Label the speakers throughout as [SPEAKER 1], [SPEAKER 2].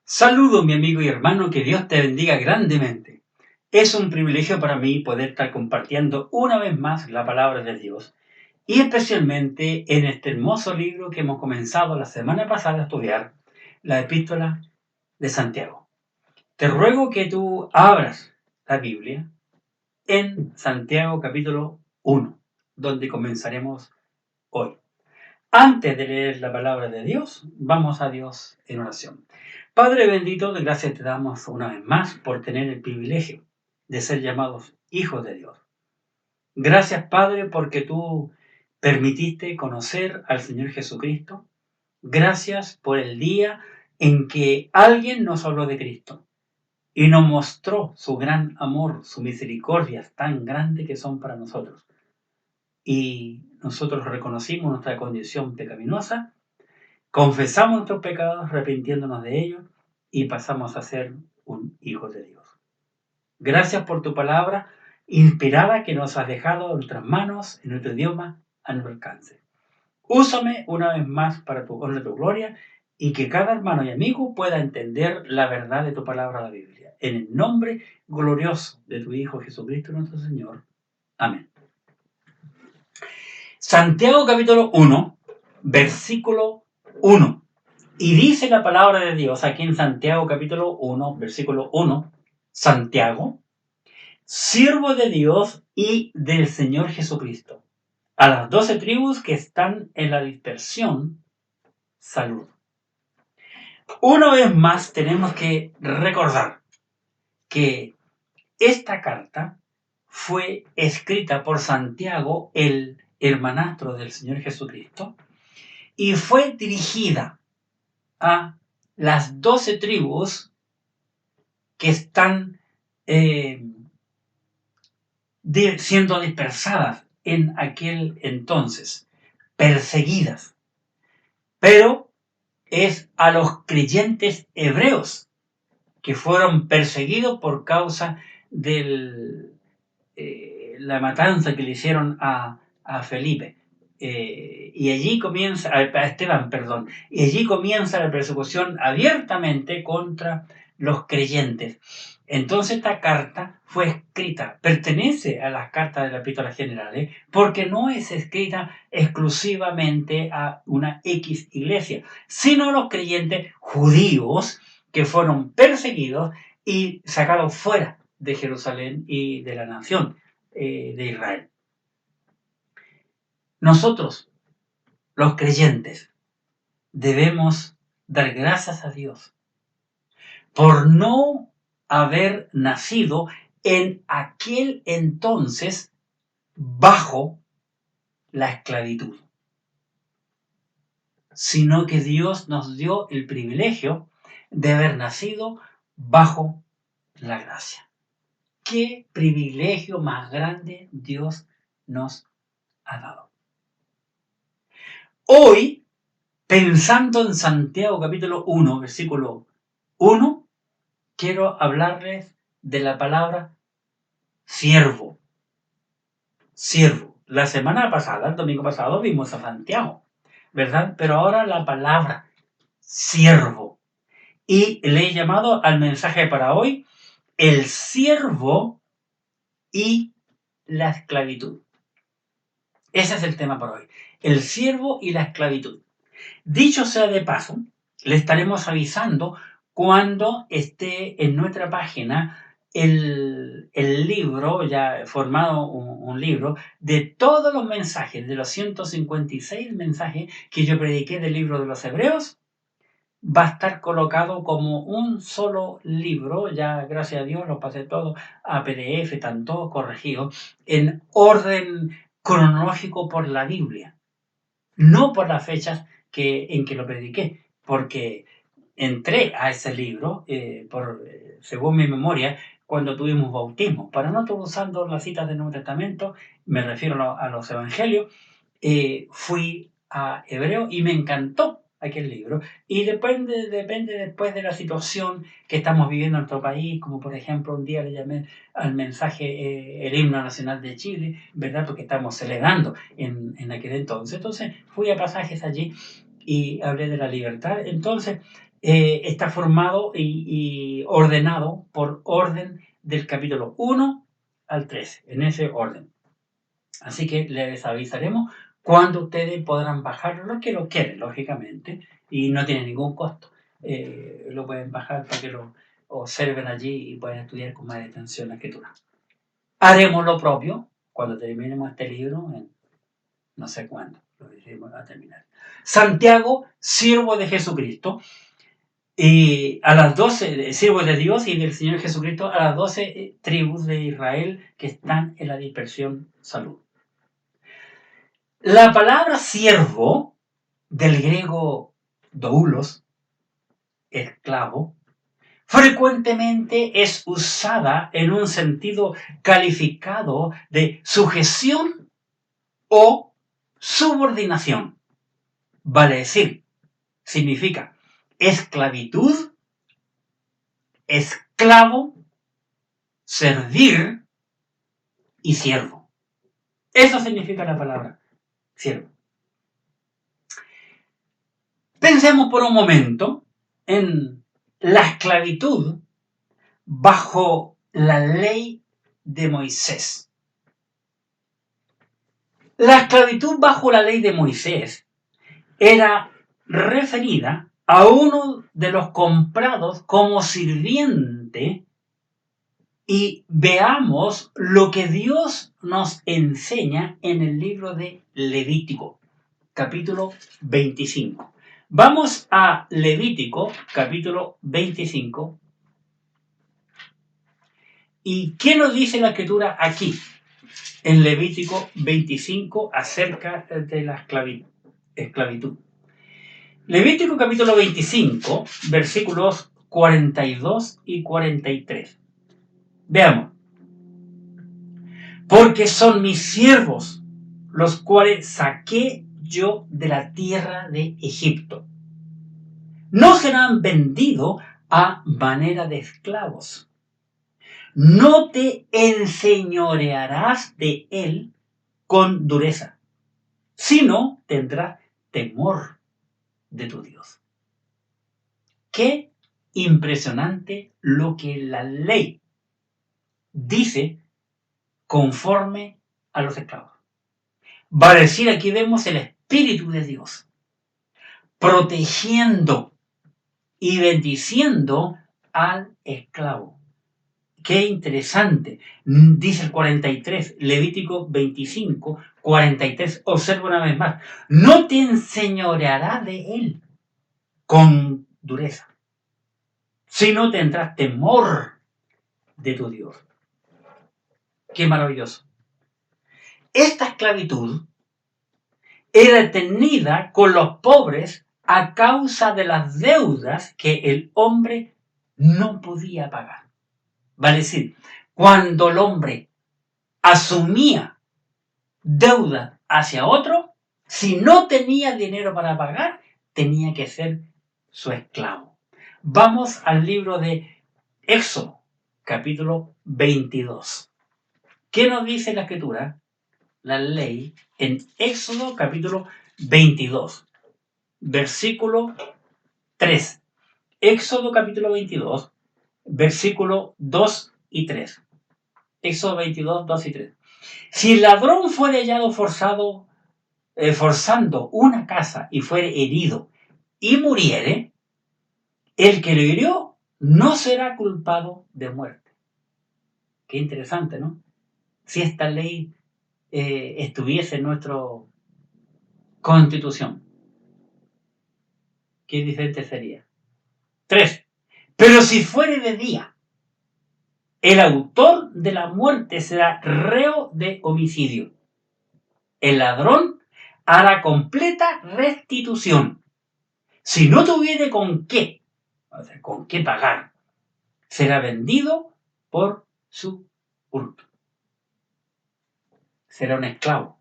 [SPEAKER 1] Saludo, mi amigo y hermano, que Dios te bendiga grandemente. Es un privilegio para mí poder estar compartiendo una vez más la palabra de Dios y especialmente en este hermoso libro que hemos comenzado la semana pasada a estudiar, la Epístola de Santiago. Te ruego que tú abras la Biblia en Santiago capítulo 1, donde comenzaremos hoy. Antes de leer la palabra de Dios, vamos a Dios en oración. Padre bendito, de gracias te damos una vez más por tener el privilegio de ser llamados hijos de Dios. Gracias, Padre, porque tú permitiste conocer al Señor Jesucristo. Gracias por el día en que alguien nos habló de Cristo y nos mostró su gran amor, su misericordia tan grande que son para nosotros. Y nosotros reconocimos nuestra condición pecaminosa, confesamos nuestros pecados arrepintiéndonos de ellos y pasamos a ser un hijo de Dios. Gracias por tu palabra inspirada que nos has dejado en nuestras manos, en nuestro idioma, a nuestro alcance. Úsame una vez más para tu honra y tu gloria y que cada hermano y amigo pueda entender la verdad de tu palabra, la Biblia. En el nombre glorioso de tu Hijo Jesucristo nuestro Señor. Amén. Santiago capítulo 1, versículo 1. Y dice la palabra de Dios aquí en Santiago capítulo 1, versículo 1, Santiago, siervo de Dios y del Señor Jesucristo, a las 12 tribus que están en la dispersión, salud. Una vez más tenemos que recordar que esta carta fue escrita por Santiago, el hermanastro del Señor Jesucristo, y fue dirigida a las 12 tribus que están siendo dispersadas en aquel entonces, perseguidas. Pero es a los creyentes hebreos que fueron perseguidos por causa de la matanza que le hicieron a Felipe. Y allí comienza, a Esteban, perdón, y allí comienza la persecución abiertamente contra los creyentes. Entonces esta carta fue escrita, pertenece a las cartas de la Epístola General, porque no es escrita exclusivamente a una X iglesia, sino a los creyentes judíos que fueron perseguidos y sacados fuera de Jerusalén y de la nación de Israel. Nosotros, los creyentes, debemos dar gracias a Dios por no haber nacido en aquel entonces bajo la esclavitud, sino que Dios nos dio el privilegio de haber nacido bajo la gracia. ¿Qué privilegio más grande Dios nos ha dado? Hoy, pensando en Santiago capítulo 1, versículo 1, quiero hablarles de la palabra siervo. Siervo. La semana pasada, el domingo pasado, vimos a Santiago, ¿verdad? Pero ahora la palabra siervo. Y le he llamado al mensaje para hoy el siervo y la esclavitud. Ese es el tema para hoy. El siervo y la esclavitud. Dicho sea de paso, le estaremos avisando cuando esté en nuestra página el libro, ya formado un libro, de todos los mensajes, de los 156 mensajes que yo prediqué del libro de los Hebreos, va a estar colocado como un solo libro, ya gracias a Dios lo pasé todo a PDF, están todos corregidos, en orden cronológico por la Biblia, no por las fechas en que lo prediqué, porque entré a ese libro, según mi memoria, cuando tuvimos bautismo. Para no estar usando las citas del Nuevo Testamento, me refiero a los evangelios, fui a Hebreo y me encantó aquel libro. Y depende después de la situación que estamos viviendo en nuestro país, como por ejemplo un día le llamé al mensaje el himno nacional de Chile, ¿verdad? Porque estamos celebrando en aquel entonces. Entonces fui a pasajes allí y hablé de la libertad. Entonces está formado y ordenado por orden del capítulo 1 al 13, en ese orden. Así que les avisaremos cuando ustedes podrán bajarlo, los que lo quieren, lógicamente, y no tiene ningún costo. Lo pueden bajar para que lo observen allí y puedan estudiar con más atención la escritura. Haremos lo propio cuando terminemos este libro, en no sé cuándo lo iremos a terminar. Santiago, siervo de Jesucristo, y a las 12, siervos de Dios y del Señor Jesucristo, a las 12 tribus de Israel que están en la dispersión, salud. La palabra siervo, del griego doulos, esclavo, frecuentemente es usada en un sentido calificado de sujeción o subordinación. Vale decir, significa esclavitud, esclavo, servir y siervo. Eso significa la palabra siervo. Pensemos por un momento en la esclavitud bajo la ley de Moisés. La esclavitud bajo la ley de Moisés era referida a uno de los comprados como sirviente, y veamos lo que Dios nos enseña en el libro de Levítico, capítulo 25. Vamos a Levítico, capítulo 25. ¿Y qué nos dice la escritura aquí, en Levítico 25, acerca de la esclavitud? Levítico capítulo 25, versículos 42 y 43. Veamos. Porque son mis siervos, los cuales saqué yo de la tierra de Egipto. No serán vendidos a manera de esclavos. No te enseñorearás de él con dureza, sino tendrás temor de tu Dios. Qué impresionante lo que la ley dice conforme a los esclavos. Vale decir, aquí vemos el Espíritu de Dios protegiendo y bendiciendo al esclavo. Qué interesante. Dice el 43, Levítico 25, 43. Observa una vez más. No te enseñoreará de él con dureza, sino tendrás temor de tu Dios. Qué maravilloso. Esta esclavitud era tenida con los pobres a causa de las deudas que el hombre no podía pagar. Vale decir, cuando el hombre asumía deuda hacia otro, si no tenía dinero para pagar, tenía que ser su esclavo. Vamos al libro de Éxodo, capítulo 22. ¿Qué nos dice la escritura? La ley en Éxodo, capítulo 22, versículo 3. Éxodo, capítulo 22, versículo 2 y 3. Éxodo 22, 2 y 3. Si el ladrón fuere hallado forzando una casa y fuere herido y muriere, el que lo hirió no será culpado de muerte. Qué interesante, ¿no? Si esta ley estuviese en nuestra Constitución, qué diferente sería. 3. Pero si fuere de día, el autor de la muerte será reo de homicidio. El ladrón hará completa restitución. Si no tuviere con qué pagar, será vendido por su hurto. Será un esclavo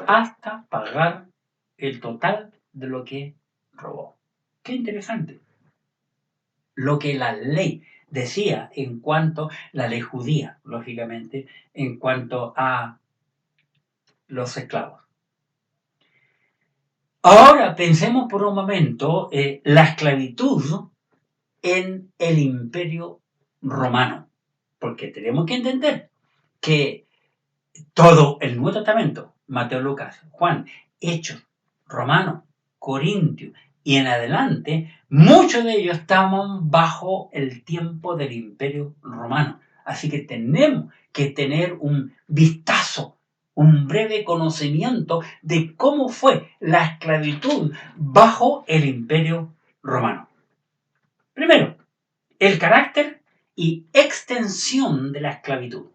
[SPEAKER 1] hasta pagar el total de lo que robó. Qué interesante. Lo que la ley decía en cuanto, la ley judía, lógicamente, en cuanto a los esclavos. Ahora pensemos por un momento la esclavitud en el Imperio Romano. Porque tenemos que entender que todo el Nuevo Testamento, Mateo, Lucas, Juan, Hechos, Romanos, Corintios y en adelante, muchos de ellos estaban bajo el tiempo del Imperio Romano. Así que tenemos que tener un vistazo, un breve conocimiento de cómo fue la esclavitud bajo el Imperio Romano. Primero, el carácter y extensión de la esclavitud.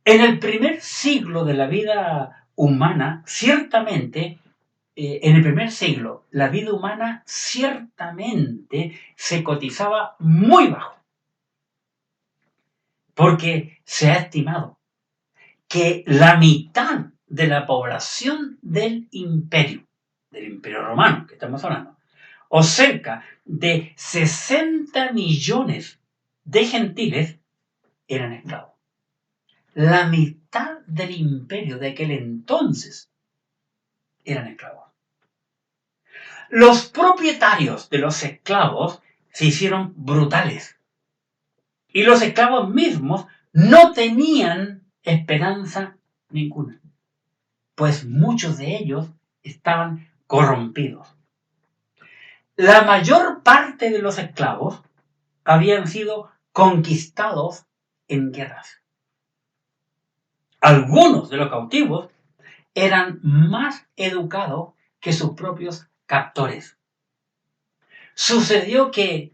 [SPEAKER 1] En el primer siglo de la vida humana, ciertamente, la vida humana ciertamente se cotizaba muy bajo. Porque se ha estimado que la mitad de la población del Imperio Romano, que estamos hablando, o cerca de 60 millones de gentiles, eran esclavos. La mitad del imperio de aquel entonces eran esclavos. Los propietarios de los esclavos se hicieron brutales. Y los esclavos mismos no tenían esperanza ninguna, pues muchos de ellos estaban corrompidos. La mayor parte de los esclavos habían sido conquistados en guerras. Algunos de los cautivos eran más educados que sus propios captores. Sucedió que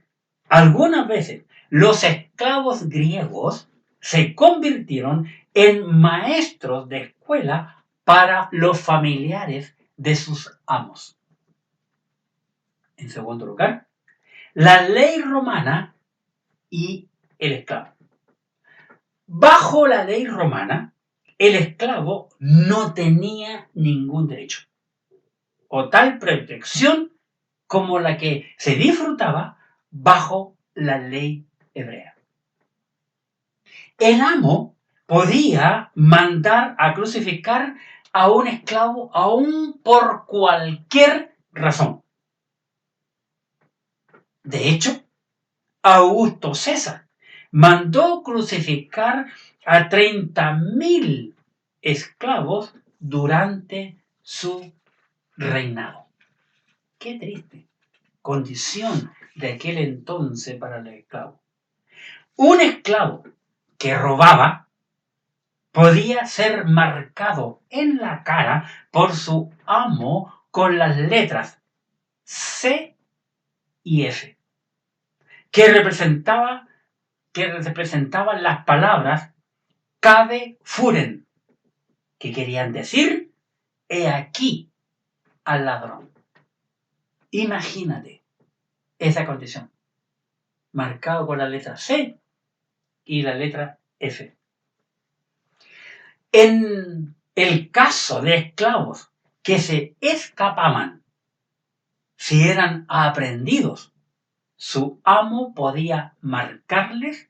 [SPEAKER 1] algunas veces los esclavos griegos se convirtieron en maestros de escuela para los familiares de sus amos. En segundo lugar, la ley romana y el esclavo. Bajo la ley romana, el esclavo no tenía ningún derecho o tal protección como la que se disfrutaba bajo la ley hebrea. El amo podía mandar a crucificar a un esclavo aún por cualquier razón. De hecho, Augusto César mandó crucificar a 30.000 esclavos durante su reinado. Qué triste condición de aquel entonces para el esclavo. Un esclavo que robaba podía ser marcado en la cara por su amo con las letras C y F, que representaban las palabras cave furen, que querían decir he aquí al ladrón. Imagínate esa condición, marcado con la letra C y la letra F. En el caso de esclavos que se escapaban, si eran aprehendidos, su amo podía marcarles,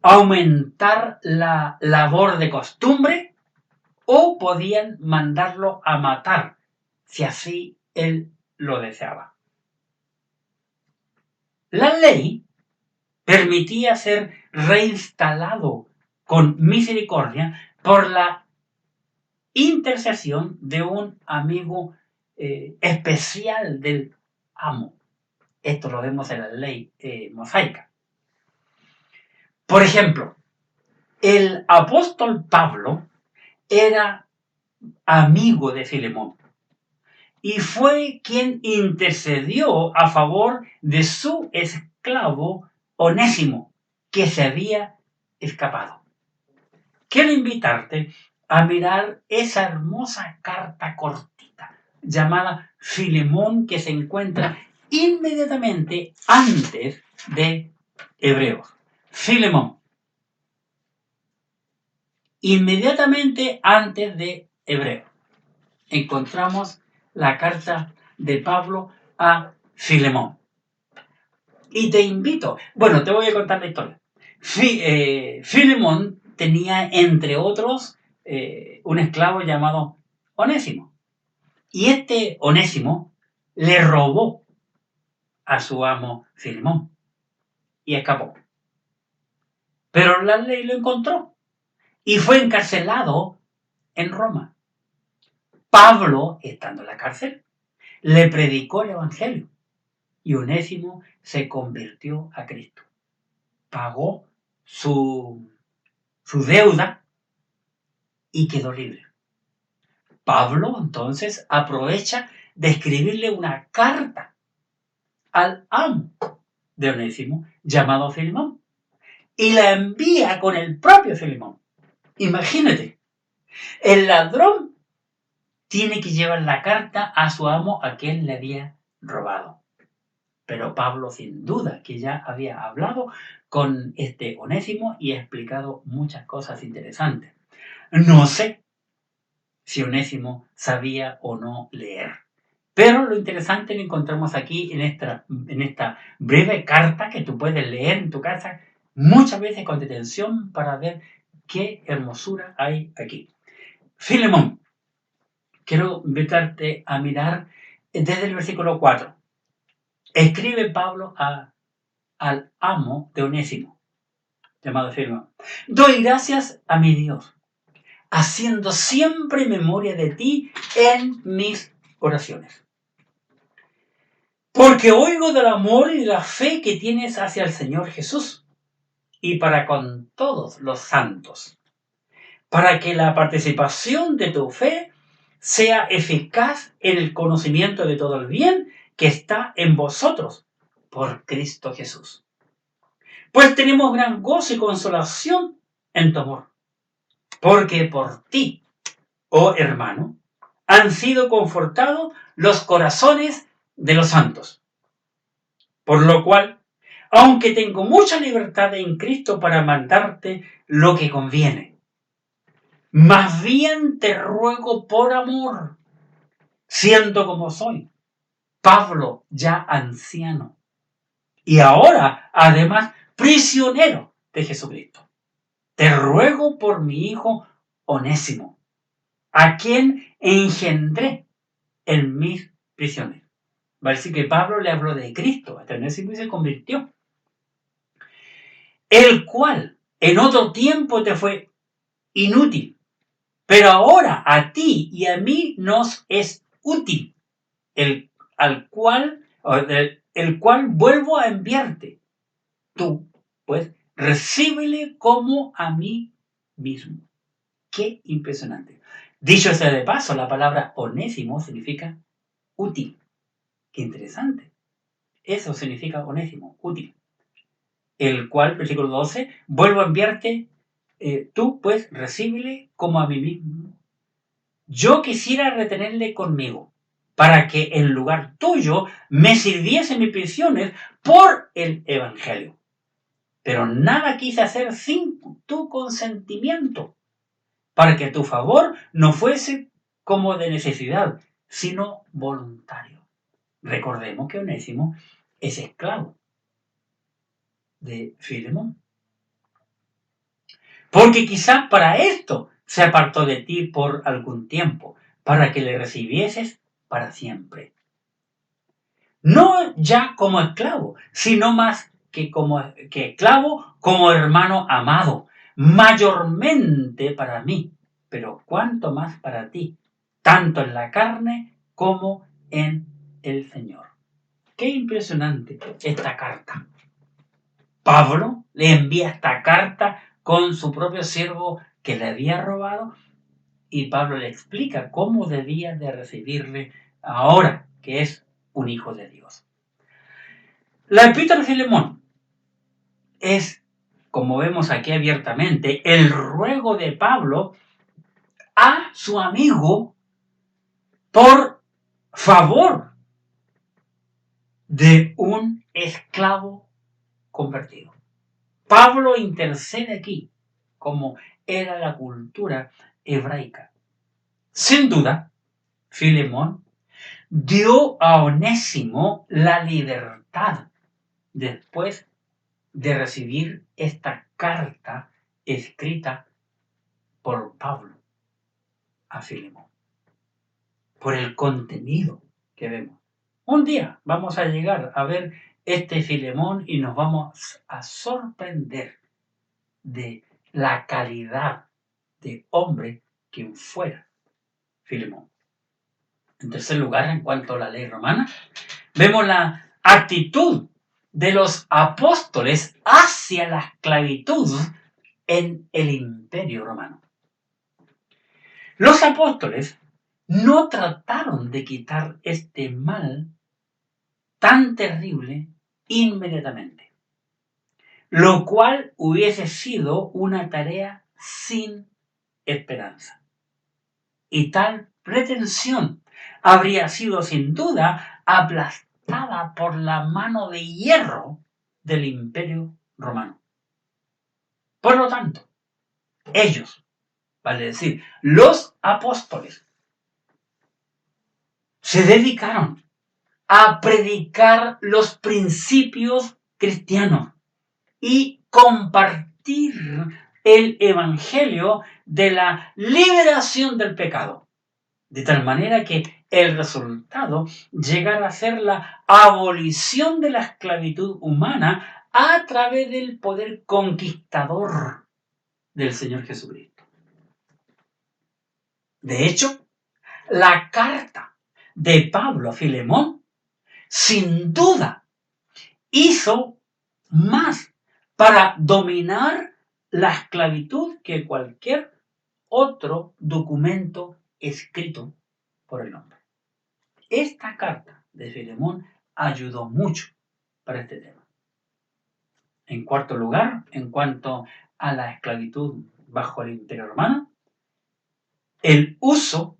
[SPEAKER 1] aumentar la labor de costumbre o podían mandarlo a matar si así él lo deseaba. La ley permitía ser reinstalado con misericordia por la intercesión de un amigo especial del amo. Esto lo vemos en la ley mosaica. Por ejemplo, el apóstol Pablo era amigo de Filemón y fue quien intercedió a favor de su esclavo Onésimo, que se había escapado. Quiero invitarte a mirar esa hermosa carta cortita llamada Filemón, que se encuentra inmediatamente antes de Hebreos. Filemón. Inmediatamente antes de Hebreos encontramos la carta de Pablo a Filemón. Y te invito, te voy a contar la historia. Filemón tenía, entre otros, un esclavo llamado Onésimo. Y este Onésimo le robó a su amo Filemón y escapó. Pero la ley lo encontró y fue encarcelado en Roma. Pablo, estando en la cárcel, le predicó el Evangelio y Onésimo se convirtió a Cristo. Pagó su deuda y quedó libre. Pablo entonces aprovecha de escribirle una carta al amo de Onésimo llamado Filemón y la envía con el propio Filemón. Imagínate, el ladrón tiene que llevar la carta a su amo a quien le había robado. Pero Pablo, sin duda, que ya había hablado con este Onésimo y ha explicado muchas cosas interesantes. No sé si Onésimo sabía o no leer. Pero lo interesante lo encontramos aquí en esta breve carta que tú puedes leer en tu casa muchas veces con detención para ver qué hermosura hay aquí. Filemón, quiero invitarte a mirar desde el versículo 4. Escribe Pablo al amo de Onésimo, llamado Filemón. Doy gracias a mi Dios, haciendo siempre memoria de ti en mis oraciones. Porque oigo del amor y de la fe que tienes hacia el Señor Jesús y para con todos los santos, para que la participación de tu fe sea eficaz en el conocimiento de todo el bien que está en vosotros por Cristo Jesús. Pues tenemos gran gozo y consolación en tu amor, porque por ti, oh hermano, han sido confortados los corazones de los santos. Por lo cual, aunque tengo mucha libertad en Cristo para mandarte lo que conviene, más bien te ruego por amor, siendo como soy, Pablo ya anciano, y ahora además prisionero de Jesucristo. Te ruego por mi hijo Onésimo, a quien engendré en mis prisiones. Va a decir que Pablo le habló de Cristo, hasta Onésimo se convirtió. El cual en otro tiempo te fue inútil, pero ahora a ti y a mí nos es útil, el cual vuelvo a enviarte. Tú, pues, recíbele como a mí mismo. Qué impresionante. Dicho sea de paso, la palabra onésimo significa útil. Qué interesante. Eso significa onésimo, útil. El cual, versículo 12, vuelvo a enviarte, tú pues recíbele como a mí mismo. Yo quisiera retenerle conmigo, para que en lugar tuyo me sirviese mis prisiones por el Evangelio. Pero nada quise hacer sin tu consentimiento, para que tu favor no fuese como de necesidad, sino voluntario. Recordemos que Onésimo es esclavo de Filemón. Porque quizá para esto se apartó de ti por algún tiempo, para que le recibieses para siempre. No ya como esclavo, sino más que esclavo, como hermano amado, mayormente para mí, pero cuanto más para ti, tanto en la carne como en el Señor. Qué impresionante esta carta. Pablo le envía esta carta con su propio siervo que le había robado y Pablo le explica cómo debía de recibirle ahora que es un hijo de Dios. La epístola de Filemón es, como vemos aquí abiertamente, el ruego de Pablo a su amigo por favor de un esclavo convertido. Pablo intercede aquí, como era la cultura hebraica. Sin duda, Filemón dio a Onésimo la libertad después de recibir esta carta escrita por Pablo a Filemón, por el contenido que vemos. Un día vamos a llegar a ver este Filemón y nos vamos a sorprender de la calidad de hombre que fuera Filemón. En tercer lugar, en cuanto a la ley romana, vemos la actitud de los apóstoles hacia la esclavitud en el Imperio Romano. Los apóstoles no trataron de quitar este mal tan terrible inmediatamente, lo cual hubiese sido una tarea sin esperanza. Y tal pretensión habría sido sin duda aplastada por la mano de hierro del Imperio Romano. Por lo tanto, ellos, vale decir, los apóstoles, se dedicaron a predicar los principios cristianos y compartir el evangelio de la liberación del pecado, de tal manera que el resultado llegara a ser la abolición de la esclavitud humana a través del poder conquistador del Señor Jesucristo. De hecho, la carta de Pablo a Filemón sin duda hizo más para dominar la esclavitud que cualquier otro documento escrito por el hombre. Esta carta de Filemón ayudó mucho para este tema. En cuarto lugar, en cuanto a la esclavitud bajo el Imperio Romano, el uso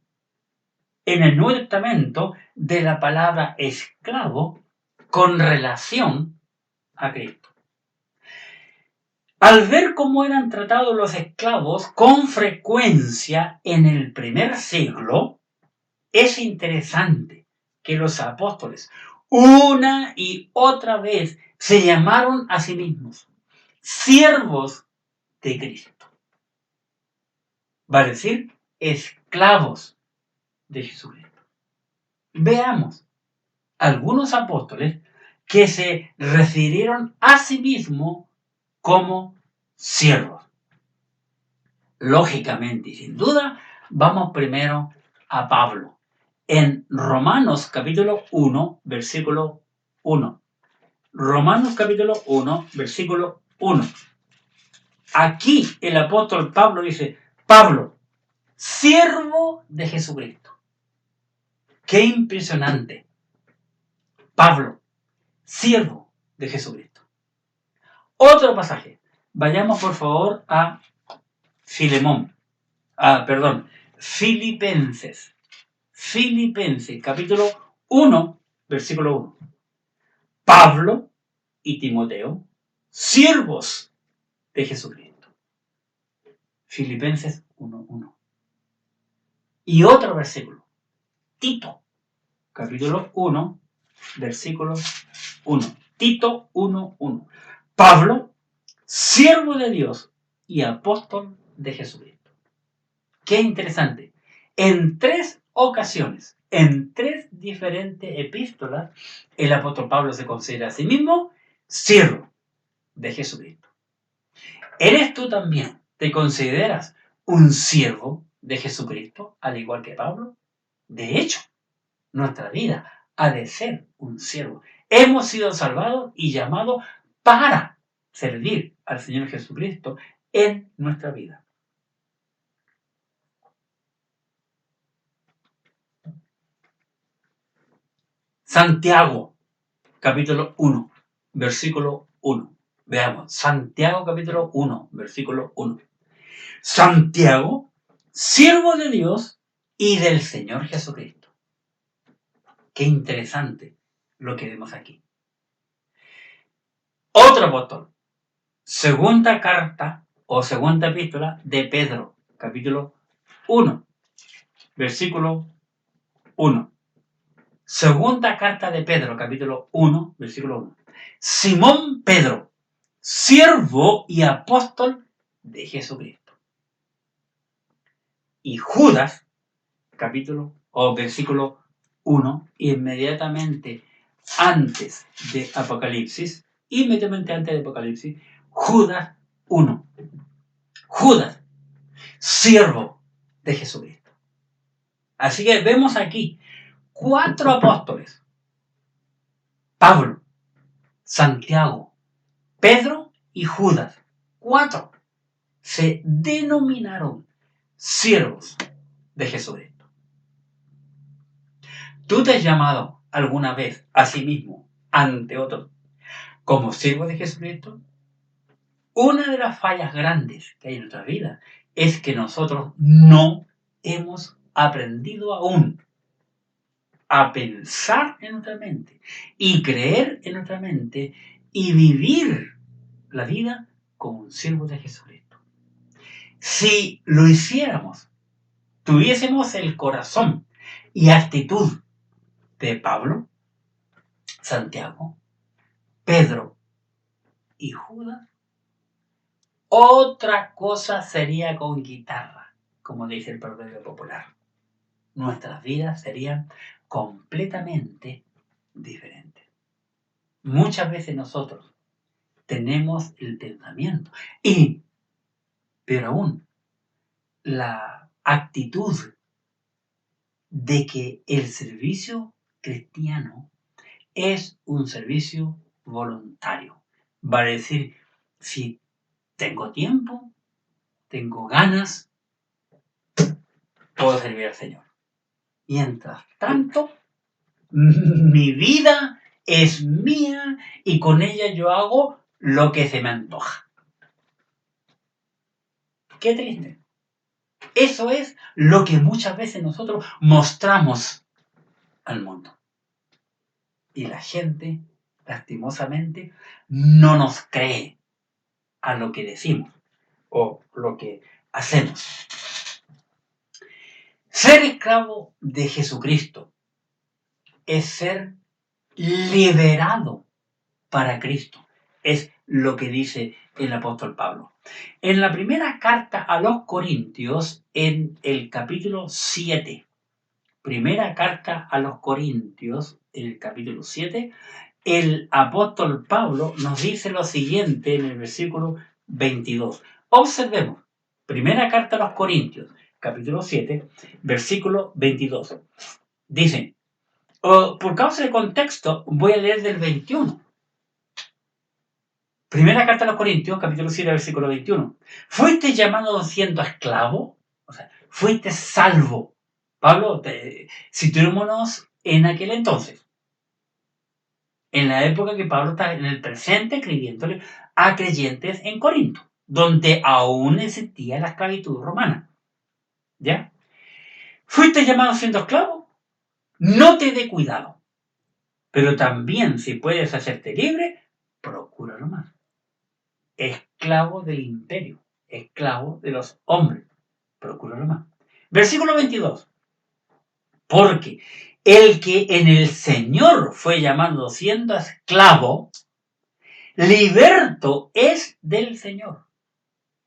[SPEAKER 1] en el Nuevo Testamento de la palabra esclavo con relación a Cristo. Al ver cómo eran tratados los esclavos con frecuencia en el primer siglo, es interesante que los apóstoles una y otra vez se llamaron a sí mismos siervos de Cristo. Va a decir, esclavos de Jesucristo. Veamos algunos apóstoles que se refirieron a sí mismos como siervos. Lógicamente y sin duda, vamos primero a Pablo. En Romanos capítulo 1, versículo 1. Romanos capítulo 1, versículo 1. Aquí el apóstol Pablo dice, Pablo, siervo de Jesucristo. ¡Qué impresionante! Pablo, siervo de Jesucristo. Otro pasaje. Vayamos por favor a Filipenses. Filipenses, capítulo 1, versículo 1. Pablo y Timoteo, siervos de Jesucristo. Filipenses 1:1. Y otro versículo. Tito, capítulo 1, versículo 1. Tito 1:1. Pablo, siervo de Dios y apóstol de Jesucristo. Qué interesante. En 3 ocasiones, en 3 diferentes epístolas, el apóstol Pablo se considera a sí mismo siervo de Jesucristo. ¿Eres tú también? ¿Te consideras un siervo de Jesucristo, al igual que Pablo? De hecho, nuestra vida ha de ser un siervo. Hemos sido salvados y llamados para servir al Señor Jesucristo en nuestra vida. Santiago, capítulo 1, versículo 1. Veamos, Santiago capítulo 1, versículo 1. Santiago, siervo de Dios y del Señor Jesucristo. Qué interesante lo que vemos aquí. Otro apóstol. Segunda carta o segunda epístola de Pedro, capítulo 1, versículo 1. Segunda carta de Pedro, capítulo 1, versículo 1. Simón Pedro, siervo y apóstol de Jesucristo. Y Judas, capítulo o versículo 1, inmediatamente antes de Apocalipsis, Judas 1. Judas, siervo de Jesucristo. Así que vemos aquí 4 apóstoles: Pablo, Santiago, Pedro y Judas. 4 se denominaron siervos de Jesucristo. ¿Tú te has llamado alguna vez a sí mismo ante otros como siervo de Jesucristo? Una de las fallas grandes que hay en nuestra vida es que nosotros no hemos aprendido aún a pensar en nuestra mente y creer en nuestra mente y vivir la vida como un siervo de Jesucristo. Si lo hiciéramos, tuviésemos el corazón y actitud de Pablo, Santiago, Pedro y Judas, otra cosa sería con guitarra, como dice el proverbio popular. Nuestras vidas serían completamente diferentes. Muchas veces nosotros tenemos el pensamiento pero aún, la actitud de que el servicio cristiano es un servicio voluntario. Va a decir, si tengo tiempo, tengo ganas, puedo servir al Señor. Mientras tanto, mi vida es mía y con ella yo hago lo que se me antoja. Qué triste. Eso es lo que muchas veces nosotros mostramos al mundo. Y la gente, lastimosamente, no nos cree a lo que decimos o lo que hacemos. Ser esclavo de Jesucristo es ser liberado para Cristo. Es lo que dice el apóstol Pablo. En la primera carta a los Corintios, en el capítulo 7, primera carta a los Corintios, en el capítulo 7, el apóstol Pablo nos dice lo siguiente en el versículo 22. Observemos, primera carta a los Corintios, capítulo 7, versículo 22. Dice, por causa del contexto, voy a leer del 21. Primera carta a los Corintios, capítulo 7, versículo 21. ¿Fuiste llamado siendo esclavo? O sea, ¿fuiste salvo? Pablo, situémonos en aquel entonces. En la época que Pablo está en el presente escribiéndole a creyentes en Corinto, donde aún existía la esclavitud romana. ¿Ya? ¿Fuiste llamado siendo esclavo? No te dé cuidado. Pero también, si puedes hacerte libre, procúralo más. Esclavo del imperio, esclavo de los hombres, procúralo más. Versículo 22. Porque el que en el Señor fue llamado siendo esclavo, liberto es del Señor.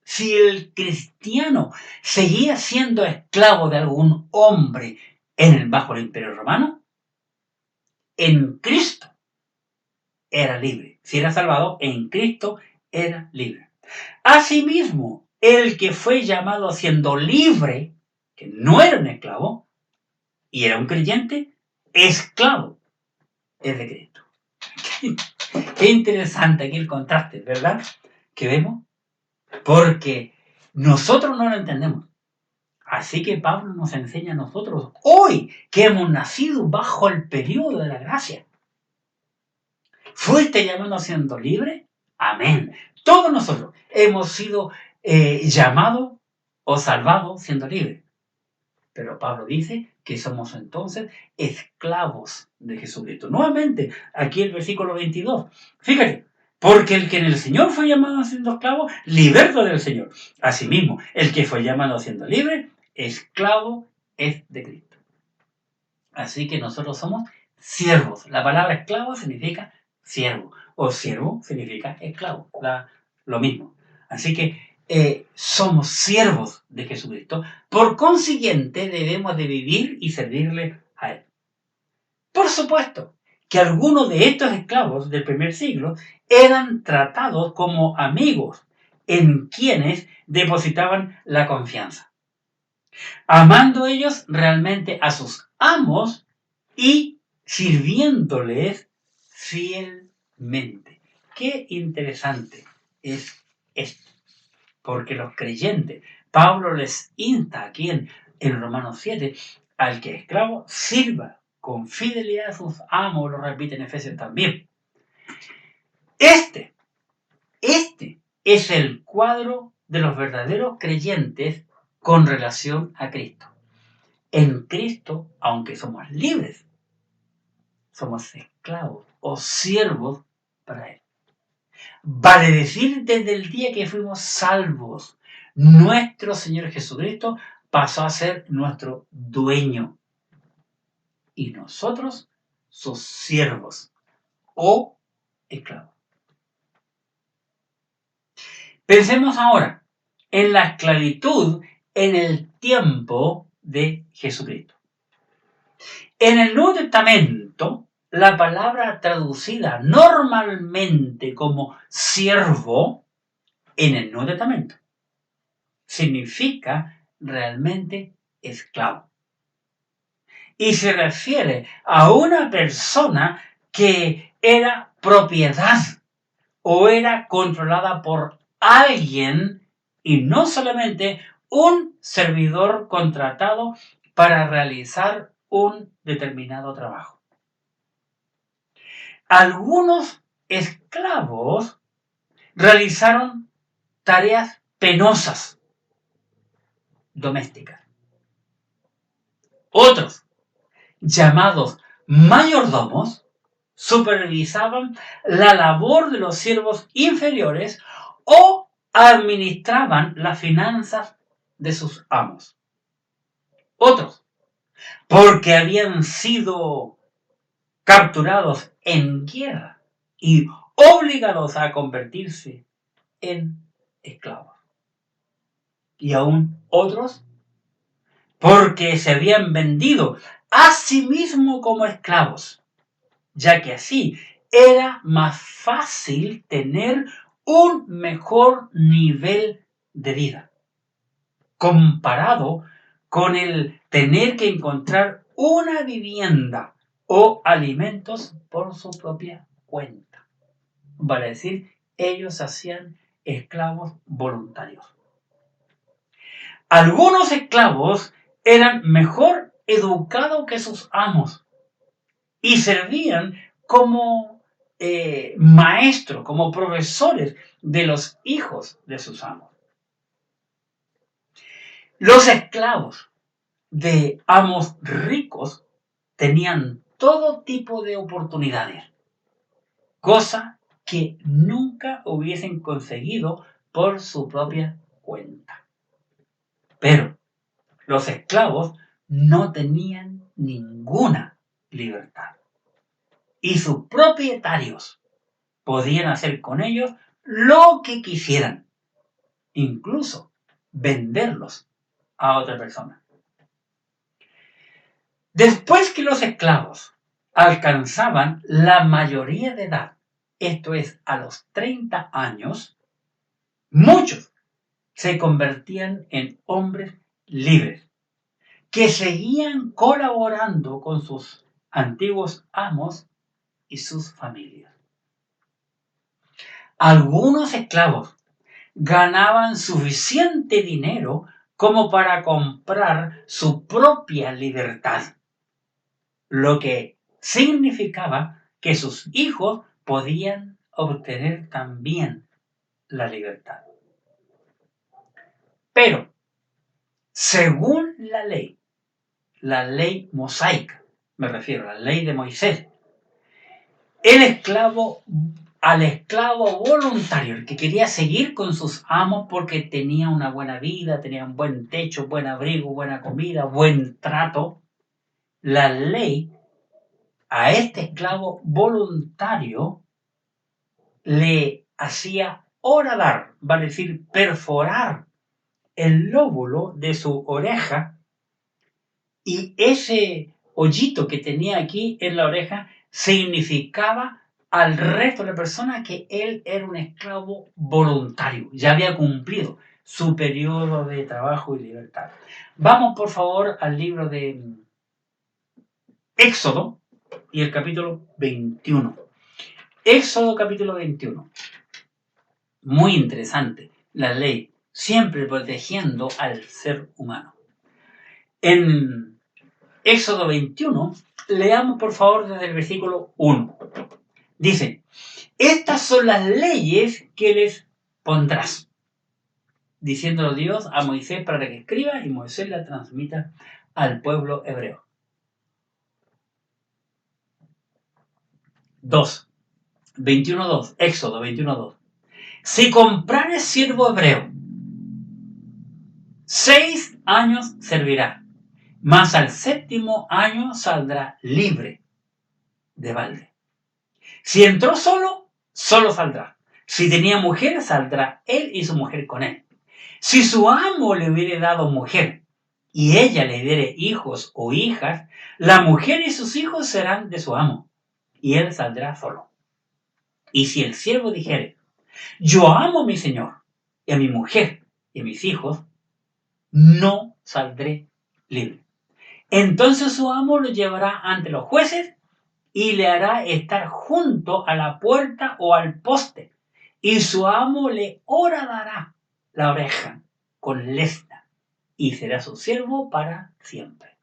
[SPEAKER 1] Si el cristiano seguía siendo esclavo de algún hombre bajo el imperio romano, en Cristo era libre. Si era salvado, en Cristo era libre. Asimismo, el que fue llamado siendo libre, que no era un esclavo, y era un creyente, esclavo es de Cristo. Qué interesante aquí el contraste, ¿verdad? Que vemos. Porque nosotros no lo entendemos. Así que Pablo nos enseña a nosotros, hoy que hemos nacido bajo el periodo de la gracia. ¿Fuiste llamado siendo libre? Amén. Todos nosotros hemos sido llamados o salvados siendo libres. Pero Pablo dice que somos entonces esclavos de Jesucristo. Nuevamente, aquí el versículo 22. Fíjate, porque el que en el Señor fue llamado siendo esclavo, liberto del Señor. Asimismo, el que fue llamado siendo libre, esclavo es de Cristo. Así que nosotros somos siervos. La palabra esclavo significa siervo, o siervo significa esclavo, lo mismo. Así que somos siervos de Jesucristo. Por consiguiente, debemos de vivir y servirle a Él. Por supuesto que algunos de estos esclavos del primer siglo eran tratados como amigos en quienes depositaban la confianza, amando ellos realmente a sus amos y sirviéndoles fielmente. Qué interesante es esto, porque los creyentes, Pablo les insta aquí en Romanos 7, al que esclavo sirva con fidelidad a sus amos, lo repite en Efesios también. Este es el cuadro de los verdaderos creyentes con relación a Cristo. En Cristo, aunque somos libres, somos esclavos o siervos para Él. Vale decir, desde el día que fuimos salvos, nuestro Señor Jesucristo pasó a ser nuestro dueño y nosotros sus siervos o esclavos. Pensemos ahora en la esclavitud en el tiempo de Jesucristo. En el Nuevo Testamento, la palabra traducida normalmente como siervo en el Nuevo Testamento significa realmente esclavo. Y se refiere a una persona que era propiedad o era controlada por alguien y no solamente un servidor contratado para realizar un determinado trabajo. Algunos esclavos realizaron tareas penosas domésticas. Otros, llamados mayordomos, supervisaban la labor de los siervos inferiores o administraban las finanzas de sus amos. Otros, porque habían sido capturados en guerra y obligados a convertirse en esclavos. Y aún otros, porque se habían vendido a sí mismos como esclavos, ya que así era más fácil tener un mejor nivel de vida, comparado con el tener que encontrar una vivienda o alimentos por su propia cuenta. Vale decir, ellos hacían esclavos voluntarios. Algunos esclavos eran mejor educados que sus amos y servían como maestros, como profesores de los hijos de sus amos. Los esclavos de amos ricos tenían todo tipo de oportunidades, cosa que nunca hubiesen conseguido por su propia cuenta. Pero los esclavos no tenían ninguna libertad y sus propietarios podían hacer con ellos lo que quisieran, incluso venderlos a otra persona. Después que los esclavos alcanzaban la mayoría de edad, esto es, a los 30 años, muchos se convertían en hombres libres, que seguían colaborando con sus antiguos amos y sus familias. Algunos esclavos ganaban suficiente dinero como para comprar su propia libertad, lo que significaba que sus hijos podían obtener también la libertad. Pero, según la ley mosaica, me refiero a la ley de Moisés, al esclavo voluntario, el que quería seguir con sus amos porque tenía una buena vida, tenía un buen techo, buen abrigo, buena comida, buen trato, la ley a este esclavo voluntario le hacía horadar, va a decir perforar el lóbulo de su oreja, y ese hoyito que tenía aquí en la oreja significaba al resto de la persona que él era un esclavo voluntario, ya había cumplido su periodo de trabajo y libertad. Vamos por favor al libro de Éxodo y el capítulo 21. Éxodo capítulo 21. Muy interesante, la ley, siempre protegiendo al ser humano. En Éxodo 21, leamos por favor desde el versículo 1. Dice, estas son las leyes que les pondrás, diciéndolo Dios a Moisés para que escriba y Moisés la transmita al pueblo hebreo. 21.2, Éxodo 21.2. Si comprares siervo hebreo, 6 años servirá, mas al 7º año saldrá libre de balde. Si entró solo, solo saldrá. Si tenía mujer, saldrá él y su mujer con él. Si su amo le hubiere dado mujer y ella le diere hijos o hijas, la mujer y sus hijos serán de su amo y él saldrá solo. Y si el siervo dijere, yo amo a mi señor y a mi mujer y a mis hijos, no saldré libre. Entonces su amo lo llevará ante los jueces y le hará estar junto a la puerta o al poste, y su amo le horadará la oreja con lesna, y será su siervo para siempre.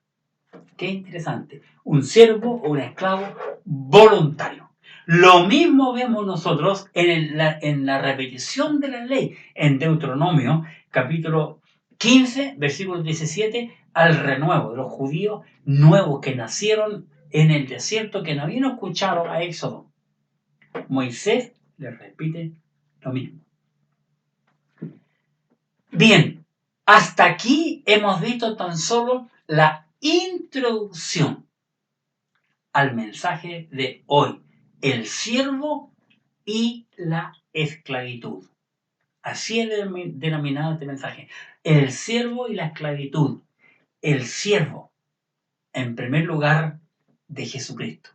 [SPEAKER 1] Qué interesante. Un siervo o un esclavo voluntario. Lo mismo vemos nosotros en la repetición de la ley en Deuteronomio, capítulo 15, versículo 17, al renuevo de los judíos nuevos que nacieron en el desierto, que no habían escuchado a Éxodo. Moisés les repite lo mismo. Bien, hasta aquí hemos visto tan solo la introducción al mensaje de hoy, el siervo y la esclavitud. Así es denominado este mensaje, el siervo y la esclavitud. El siervo, en primer lugar, de Jesucristo.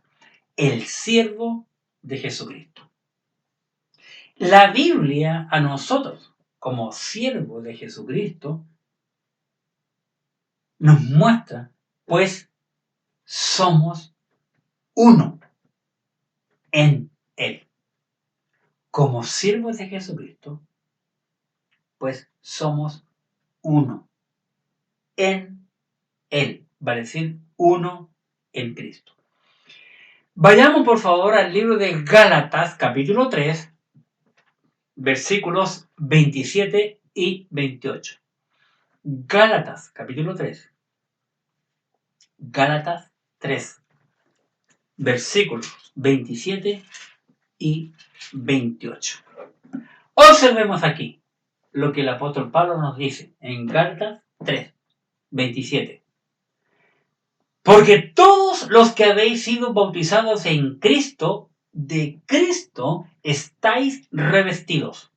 [SPEAKER 1] El siervo de Jesucristo. La Biblia a nosotros, como siervos de Jesucristo, nos muestra, pues, somos uno en Él. Como siervos de Jesucristo, pues somos uno en Él. Vale decir, uno en Cristo. Vayamos por favor al libro de Gálatas, capítulo 3, versículos 27 y 28. Gálatas, capítulo 3. Gálatas 3, versículos 27 y 28. Observemos aquí lo que el apóstol Pablo nos dice en Gálatas 3, 27. Porque todos los que habéis sido bautizados en Cristo, de Cristo estáis revestidos.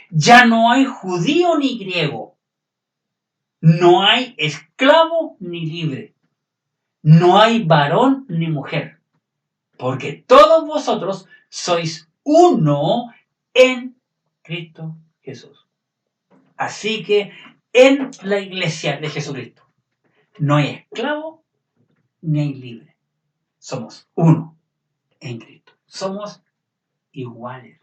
[SPEAKER 1] Ya no hay judío ni griego, no hay esclavo ni libre, no hay varón ni mujer, porque todos vosotros sois uno en Cristo Jesús. Así que en la iglesia de Jesucristo no hay esclavo ni hay libre. Somos uno en Cristo. Somos iguales.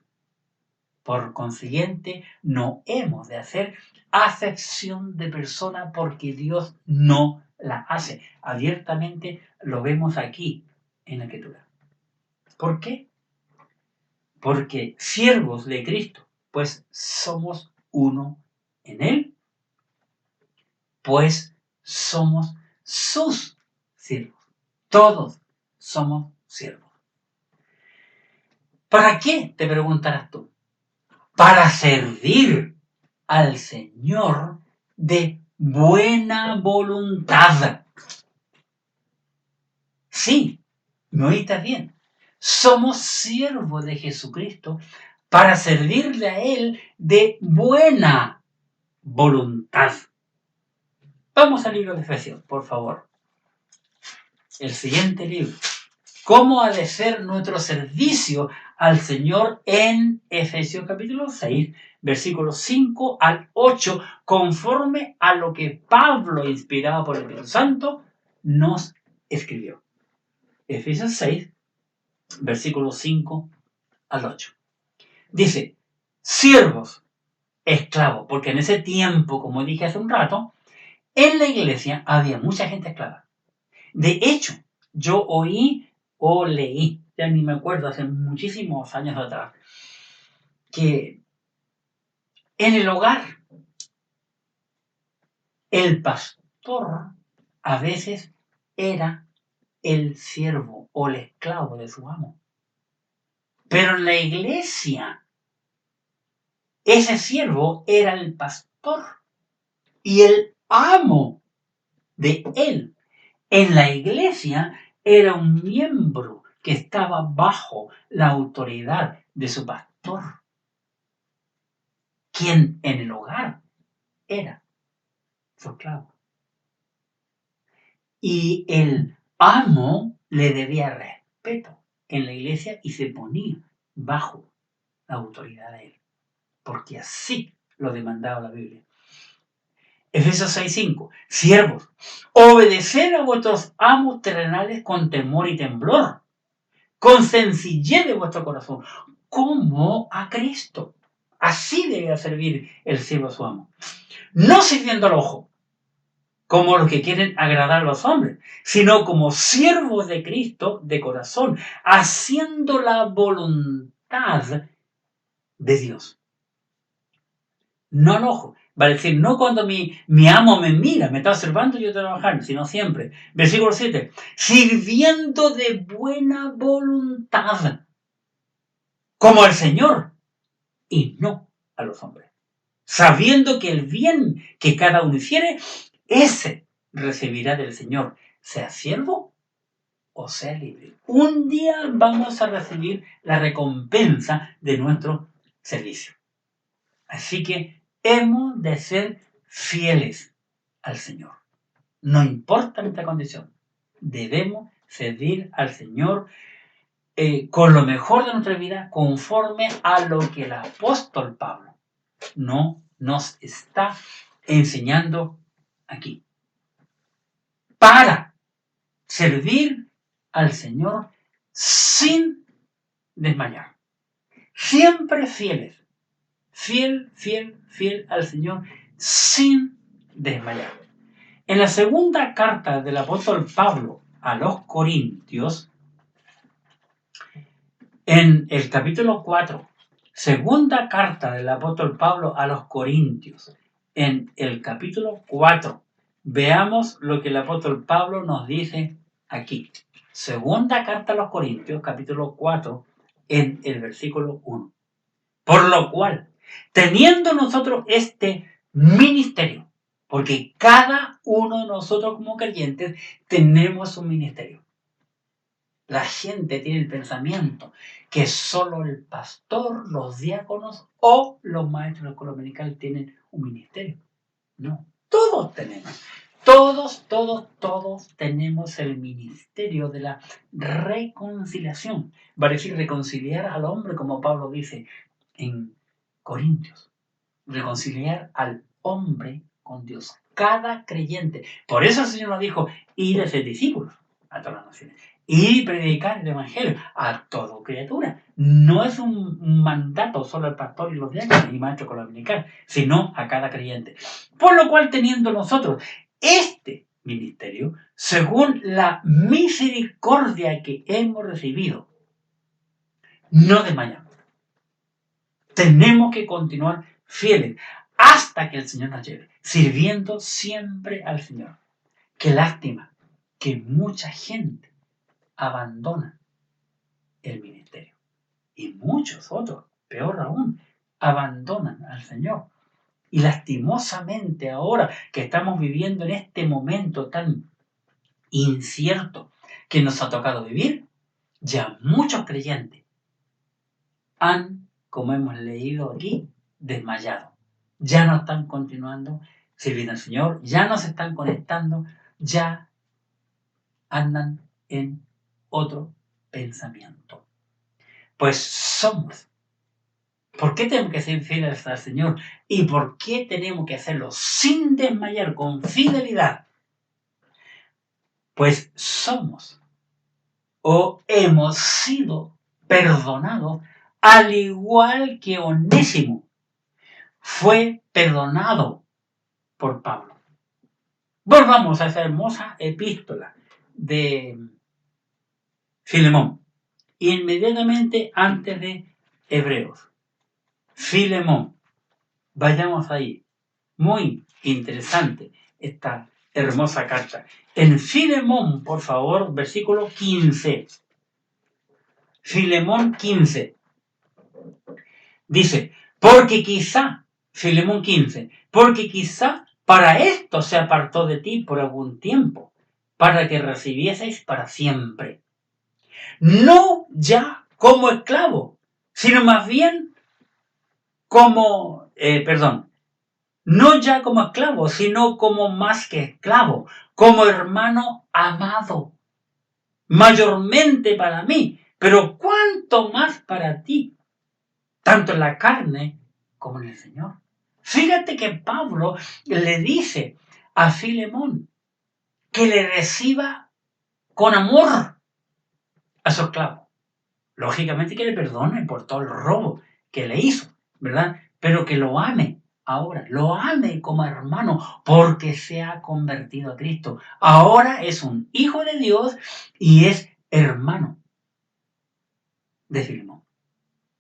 [SPEAKER 1] Por consiguiente, no hemos de hacer acepción de persona porque Dios no la hace. Abiertamente lo vemos aquí en la Escritura. ¿Por qué? Porque siervos de Cristo, pues somos uno en Él, pues somos sus siervos. Todos somos siervos. ¿Para qué? Te preguntarás tú. Para servir al Señor de buena voluntad. Sí, me oíste bien. Somos siervos de Jesucristo para servirle a Él de buena voluntad. Vamos al libro de Efesios, por favor. el siguiente libro. ¿Cómo ha de ser nuestro servicio al Señor en Efesios capítulo 6, versículos 5 al 8, conforme a lo que Pablo, inspirado por el Espíritu Santo, nos escribió? Efesios 6, versículos 5 al 8. Dice, siervos, esclavos, porque en ese tiempo, como dije hace un rato, en la iglesia había mucha gente esclava. De hecho, yo oí o leí, ya ni me acuerdo, hace muchísimos años atrás, que en el hogar el pastor a veces era el siervo o el esclavo de su amo. Pero en la iglesia, ese siervo era el pastor y el amo de él. En la iglesia era un miembro que estaba bajo la autoridad de su pastor, quien en el hogar era su esclavo. Y el amo le debía respeto en la iglesia y se ponía bajo la autoridad de él, porque así lo demandaba la Biblia. Efesios 6:5. Siervos, obedeced a vuestros amos terrenales con temor y temblor, con sencillez de vuestro corazón, como a Cristo. Así debe servir el siervo a su amo. No sirviendo al ojo, como los que quieren agradar a los hombres, sino como siervos de Cristo de corazón, haciendo la voluntad de Dios. No al ojo. Va a decir, no cuando mi amo me mira, me está observando yo trabajar, sino siempre. Versículo 7. Sirviendo de buena voluntad, como al Señor, y no a los hombres. Sabiendo que el bien que cada uno hiciere, ese recibirá del Señor, sea siervo o sea libre. Un día vamos a recibir la recompensa de nuestro servicio. Así que hemos de ser fieles al Señor. No importa nuestra condición. Debemos servir al Señor con lo mejor de nuestra vida, conforme a lo que el apóstol Pablo no nos está enseñando aquí. Para servir al Señor sin desmayar. Siempre fieles. Fiel al Señor sin desmayar. En la segunda carta del apóstol Pablo a los Corintios, en el capítulo 4, segunda carta del apóstol Pablo a los Corintios, en el capítulo 4, veamos lo que el apóstol Pablo nos dice aquí. Segunda carta a los Corintios, capítulo 4, en el versículo 1. Por lo cual, teniendo nosotros este ministerio, porque cada uno de nosotros como creyentes tenemos un ministerio. La gente tiene el pensamiento que solo el pastor, los diáconos o los maestros de la escuela dominical tienen un ministerio. No, todos tenemos. Todos tenemos el ministerio de la reconciliación. Va a decir reconciliar al hombre, como Pablo dice en Corintios. Reconciliar al hombre con Dios. Cada creyente. Por eso el Señor nos dijo, ir a ser discípulos a todas las naciones. Y predicar el evangelio a toda criatura. No es un mandato solo al pastor y los diáconos y maestros con la dominical, sino a cada creyente. Por lo cual, teniendo nosotros este ministerio, según la misericordia que hemos recibido, no desmayamos. Tenemos que continuar fieles hasta que el Señor nos lleve, sirviendo siempre al Señor. Qué lástima que mucha gente abandona el ministerio. Y muchos otros, peor aún, abandonan al Señor. Y lastimosamente ahora que estamos viviendo en este momento tan incierto que nos ha tocado vivir, ya muchos creyentes han, como hemos leído aquí, desmayado. Ya no están continuando sirviendo al Señor, ya no se están conectando, ya andan en otro pensamiento. Pues somos. ¿Por qué tenemos que ser fieles al Señor? ¿Y por qué tenemos que hacerlo sin desmayar, con fidelidad? Pues somos o hemos sido perdonados al igual que Onésimo fue perdonado por Pablo. Volvamos a esa hermosa epístola de Filemón, inmediatamente antes de Hebreos. Filemón, vayamos ahí. Muy interesante esta hermosa carta. En Filemón, por favor, versículo 15. Filemón 15. Dice, Filemón 15, porque quizá para esto se apartó de ti por algún tiempo, para que recibieseis para siempre. No ya como esclavo, sino más bien no ya como esclavo, sino como más que esclavo, como hermano amado, mayormente para mí, pero cuánto más para ti, tanto en la carne como en el Señor. Fíjate que Pablo le dice a Filemón que le reciba con amor a su esclavo. Lógicamente que le perdone por todo el robo que le hizo, ¿verdad? Pero que lo ame ahora, lo ame como hermano, porque se ha convertido a Cristo. Ahora es un hijo de Dios y es hermano de Filemón.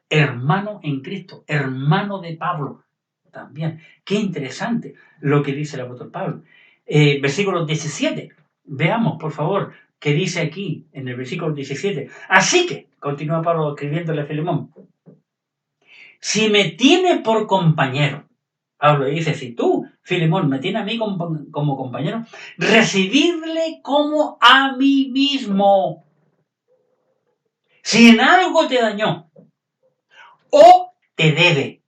[SPEAKER 1] Hermano en Cristo, hermano de Pablo también. Qué interesante lo que dice el apóstol Pablo. Versículo 17. Veamos, por favor, qué dice aquí en el versículo 17. Así que, continúa Pablo escribiéndole a Filemón, si me tiene por compañero, Pablo dice, si tú, Filemón, me tienes a mí como compañero, recibidle como a mí mismo. Si en algo te dañó o te debe,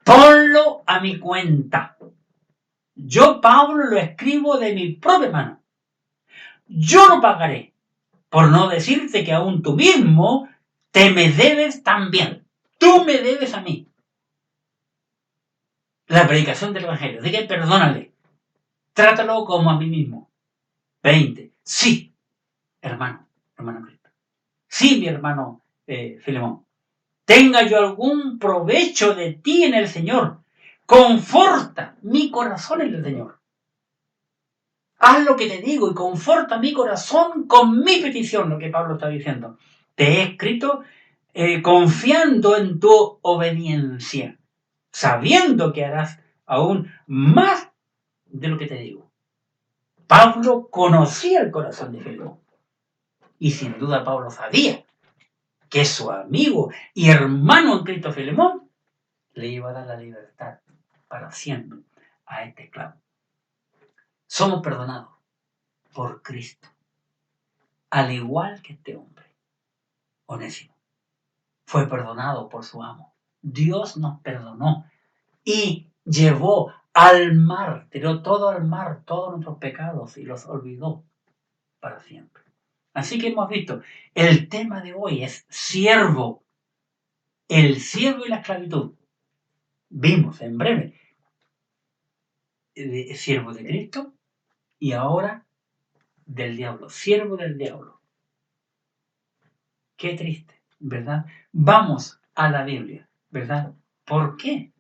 [SPEAKER 1] ponlo a mi cuenta. Yo, Pablo, lo escribo de mi propia mano. Yo lo pagaré, por no decirte que aún tú mismo te me debes también. Tú me debes a mí. La predicación del Evangelio. Diga, perdónale. Trátalo como a mí mismo. 20. Sí, hermano Cristo. Sí, mi hermano Filemón. Tenga yo algún provecho de ti en el Señor. Conforta mi corazón en el Señor. Haz lo que te digo y conforta mi corazón con mi petición, lo que Pablo está diciendo. Te he escrito confiando en tu obediencia, sabiendo que harás aún más de lo que te digo. Pablo conocía el corazón de Filemón y sin duda Pablo sabía que su amigo y hermano en Cristo Filemón le iba a dar la libertad para siempre a este esclavo. Somos perdonados por Cristo, al igual que este hombre, Onésimo, fue perdonado por su amo. Dios nos perdonó y llevó al mar, tiró todo al mar, todos nuestros pecados y los olvidó para siempre. Así que hemos visto, el tema de hoy es siervo, el siervo y la esclavitud. Vimos en breve siervo de Cristo y ahora del diablo, siervo del diablo. Qué triste, ¿verdad? Vamos a la Biblia, ¿verdad? ¿Por qué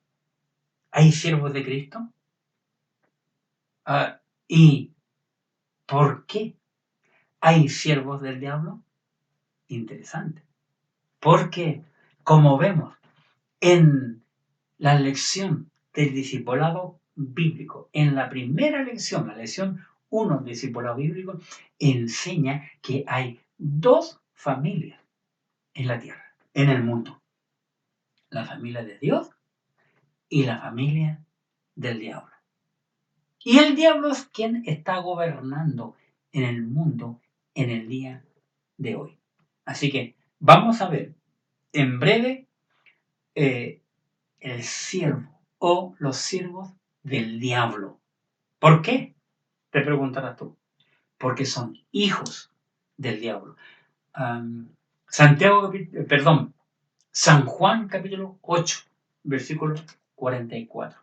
[SPEAKER 1] hay siervos de Cristo? ¿Y por qué hay siervos del diablo? Interesante. Porque, como vemos en la lección del discipulado bíblico, en la primera lección, la lección 1 del discipulado bíblico, enseña que hay dos familias en la tierra, en el mundo. La familia de Dios y la familia del diablo. Y el diablo es quien está gobernando en el mundo en el día de hoy. Así que vamos a ver en breve el siervo o los siervos del diablo. ¿Por qué? Te preguntarás tú. Porque son hijos del diablo. San Juan capítulo 8, versículo 44.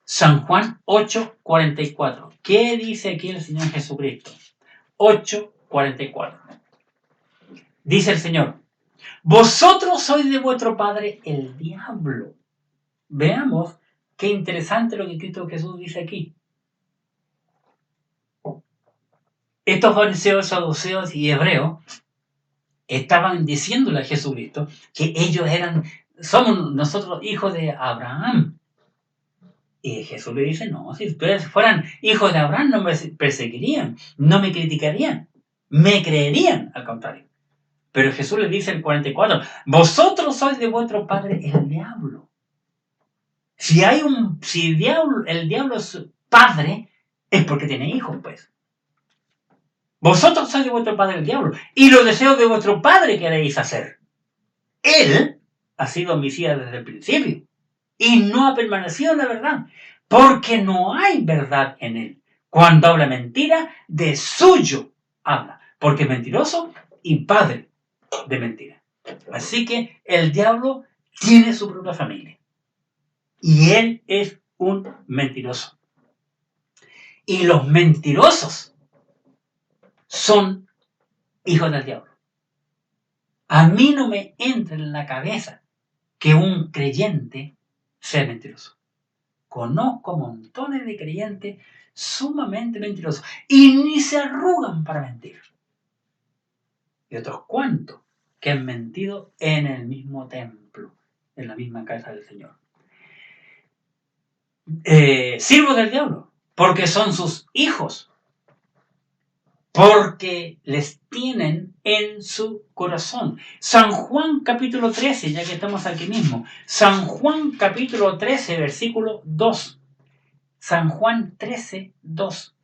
[SPEAKER 1] San Juan 8, 44. ¿Qué dice aquí el Señor Jesucristo? 8, 44. Dice el Señor: vosotros sois de vuestro padre el diablo. Veamos qué interesante lo que Cristo Jesús dice aquí. Estos fariseos, saduceos y hebreos estaban diciéndole a Jesucristo que ellos somos nosotros hijos de Abraham. Y Jesús le dice: no, si ustedes fueran hijos de Abraham no me perseguirían, no me criticarían, me creerían, al contrario. Pero Jesús le dice en 44: vosotros sois de vuestro padre el diablo. Si el diablo es padre, es porque tiene hijos, pues. Vosotros sois de vuestro padre el diablo, y los deseos de vuestro padre queréis hacer. Él ha sido homicida desde el principio, y no ha permanecido en la verdad, porque no hay verdad en él. Cuando habla mentira, de suyo habla, porque es mentiroso y padre de mentira. Así que el diablo tiene su propia familia, y él es un mentiroso. Y los mentirosos son hijos del diablo. A mí no me entra en la cabeza que un creyente sea mentiroso. Conozco montones de creyentes sumamente mentirosos y ni se arrugan para mentir. Y otros cuantos que han mentido en el mismo templo, en la misma casa del Señor. Siervos del diablo, porque son sus hijos, porque les tienen en su corazón. San Juan capítulo 13, ya que estamos aquí mismo. San Juan capítulo 13, versículo 2. San Juan 13, 2.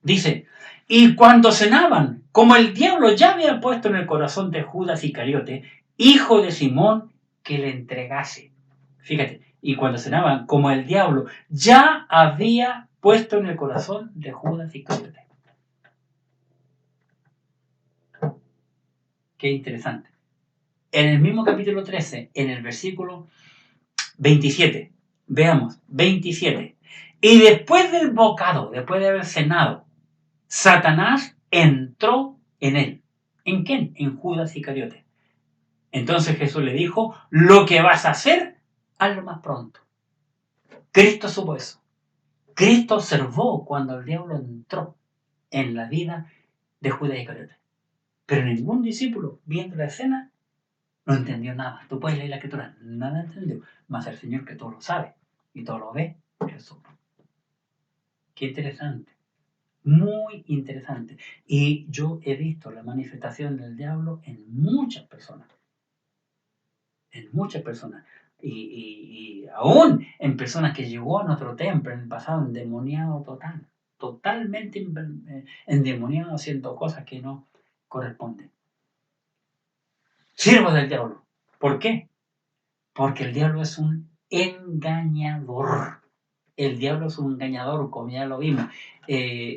[SPEAKER 1] Dice: y cuando cenaban, como el diablo ya había puesto en el corazón de Judas Iscariote, hijo de Simón, que le entregase. Fíjate, y cuando cenaban, como el diablo ya había puesto en el corazón de Judas Iscariote. Qué interesante. En el mismo capítulo 13, en el versículo 27, veamos, 27. Y después del bocado, después de haber cenado, Satanás entró en él. ¿En quién? En Judas Iscariote. Entonces Jesús le dijo: lo que vas a hacer, hazlo más pronto. Cristo supo eso. Cristo observó cuando el diablo entró en la vida de Judas Iscariote. Pero ningún discípulo, viendo la escena, no entendió nada. Tú puedes leer la escritura, nada entendió. Mas el Señor, que todo lo sabe y todo lo ve, Jesús. Qué interesante. Muy interesante. Y yo he visto la manifestación del diablo en muchas personas. En muchas personas. Y aún en personas que llegó a nuestro templo en el pasado endemoniado total. Totalmente endemoniado, haciendo cosas que no corresponden. Siervos del diablo. ¿Por qué? Porque el diablo es un engañador. El diablo es un engañador, como ya lo vimos.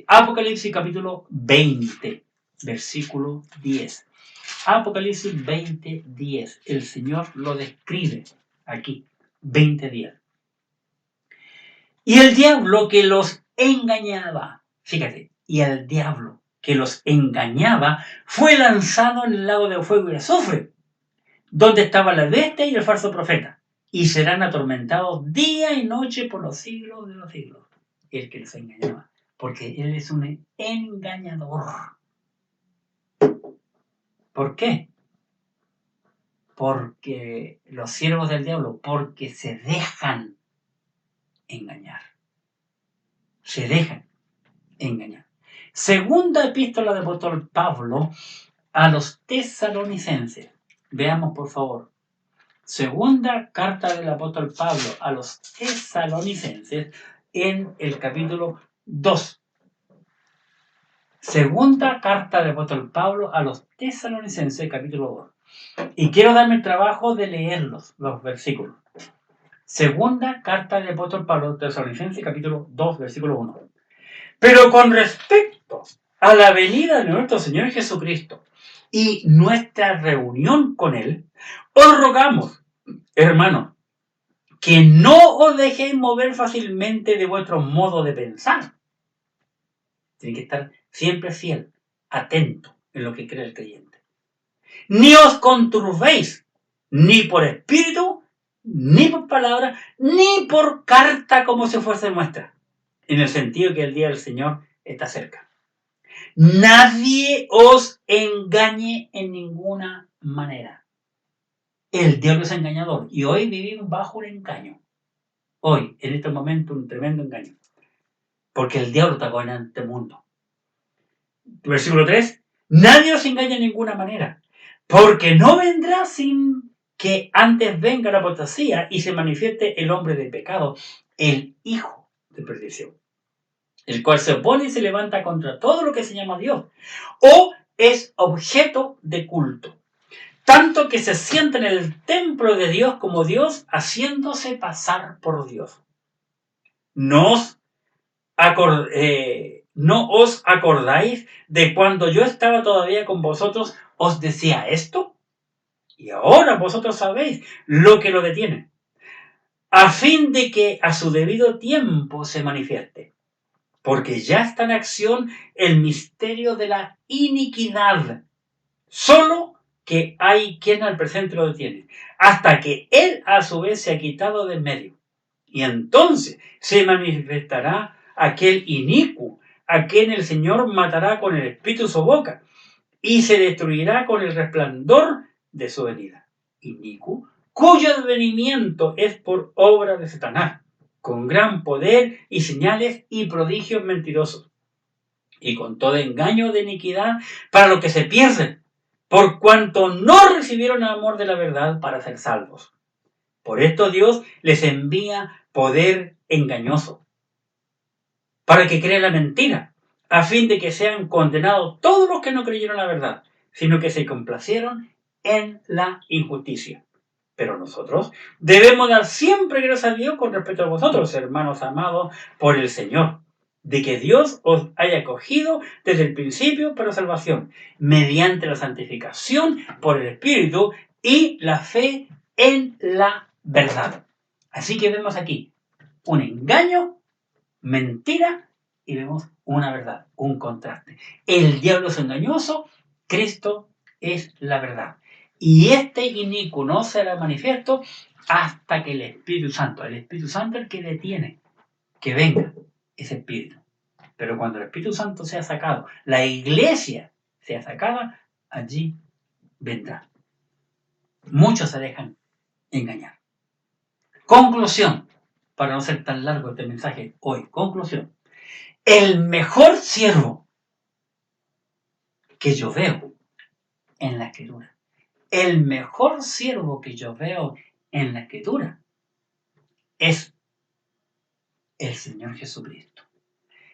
[SPEAKER 1] Apocalipsis capítulo 20, versículo 10. Apocalipsis 20, 10. El Señor lo describe aquí, 20, 10. Y el diablo que los engañaba, fíjate, y el diablo que los engañaba fue lanzado en el lago de fuego y azufre, donde estaba la bestia y el falso profeta, y serán atormentados día y noche por los siglos de los siglos. El que les engañaba, porque él es un engañador. ¿Por qué? Porque los siervos del diablo, porque se dejan engañar. Se dejan engañar. Segunda epístola del apóstol Pablo a los tesalonicenses. Veamos, por favor. Segunda carta del apóstol Pablo a los tesalonicenses en el capítulo 2. Segunda carta del apóstol Pablo a los tesalonicenses, capítulo 2. Y quiero darme el trabajo de leerlos, los versículos. Segunda carta del apóstol Pablo a los tesalonicenses, capítulo 2, versículo 1. Pero con respecto a la venida de nuestro Señor Jesucristo y nuestra reunión con Él, os rogamos, hermanos, que no os dejéis mover fácilmente de vuestro modo de pensar. Tiene que estar siempre fiel, atento en lo que cree el creyente. Ni os conturbéis, ni por espíritu, ni por palabra, ni por carta como si fuese nuestra, en el sentido que el día del Señor está cerca. Nadie os engañe en ninguna manera. El diablo es engañador y hoy vivimos bajo un engaño. Hoy, en este momento, un tremendo engaño. Porque el diablo está gobernando este mundo. Versículo 3. Nadie os engaña de ninguna manera, porque no vendrá sin que antes venga la apostasía y se manifieste el hombre de pecado, el hijo de perdición, el cual se opone y se levanta contra todo lo que se llama Dios, o es objeto de culto, tanto que se sienta en el templo de Dios como Dios, haciéndose pasar por Dios. ¿No os acordáis de cuando yo estaba todavía con vosotros, os decía esto? Y ahora vosotros sabéis lo que lo detiene, a fin de que a su debido tiempo se manifieste. Porque ya está en acción el misterio de la iniquidad, solo que hay quien al presente lo detiene, hasta que él a su vez se ha quitado de en medio. Y entonces se manifestará aquel inicuo, a quien el Señor matará con el espíritu de su boca, y se destruirá con el resplandor de su venida. Inicuo, cuyo advenimiento es por obra de Satanás, con gran poder y señales y prodigios mentirosos, y con todo engaño de iniquidad para los que se pierden, por cuanto no recibieron el amor de la verdad para ser salvos. Por esto Dios les envía poder engañoso, para que crean la mentira, a fin de que sean condenados todos los que no creyeron la verdad, sino que se complacieron en la injusticia. Pero nosotros debemos dar siempre gracias a Dios con respecto a vosotros, hermanos amados por el Señor, de que Dios os haya cogido desde el principio para salvación, mediante la santificación por el Espíritu y la fe en la verdad. Así que vemos aquí un engaño, mentira, y vemos una verdad, un contraste. El diablo es engañoso, Cristo es la verdad. Y este inicuo no será manifiesto hasta que el Espíritu Santo el que detiene, que venga ese Espíritu. Pero cuando el Espíritu Santo sea sacado, la iglesia sea sacada, allí vendrá. Muchos se dejan engañar. Conclusión, para no ser tan largo este mensaje hoy. Conclusión. El mejor siervo que yo veo en la Escritura, el mejor siervo que yo veo en la Escritura es el Señor Jesucristo.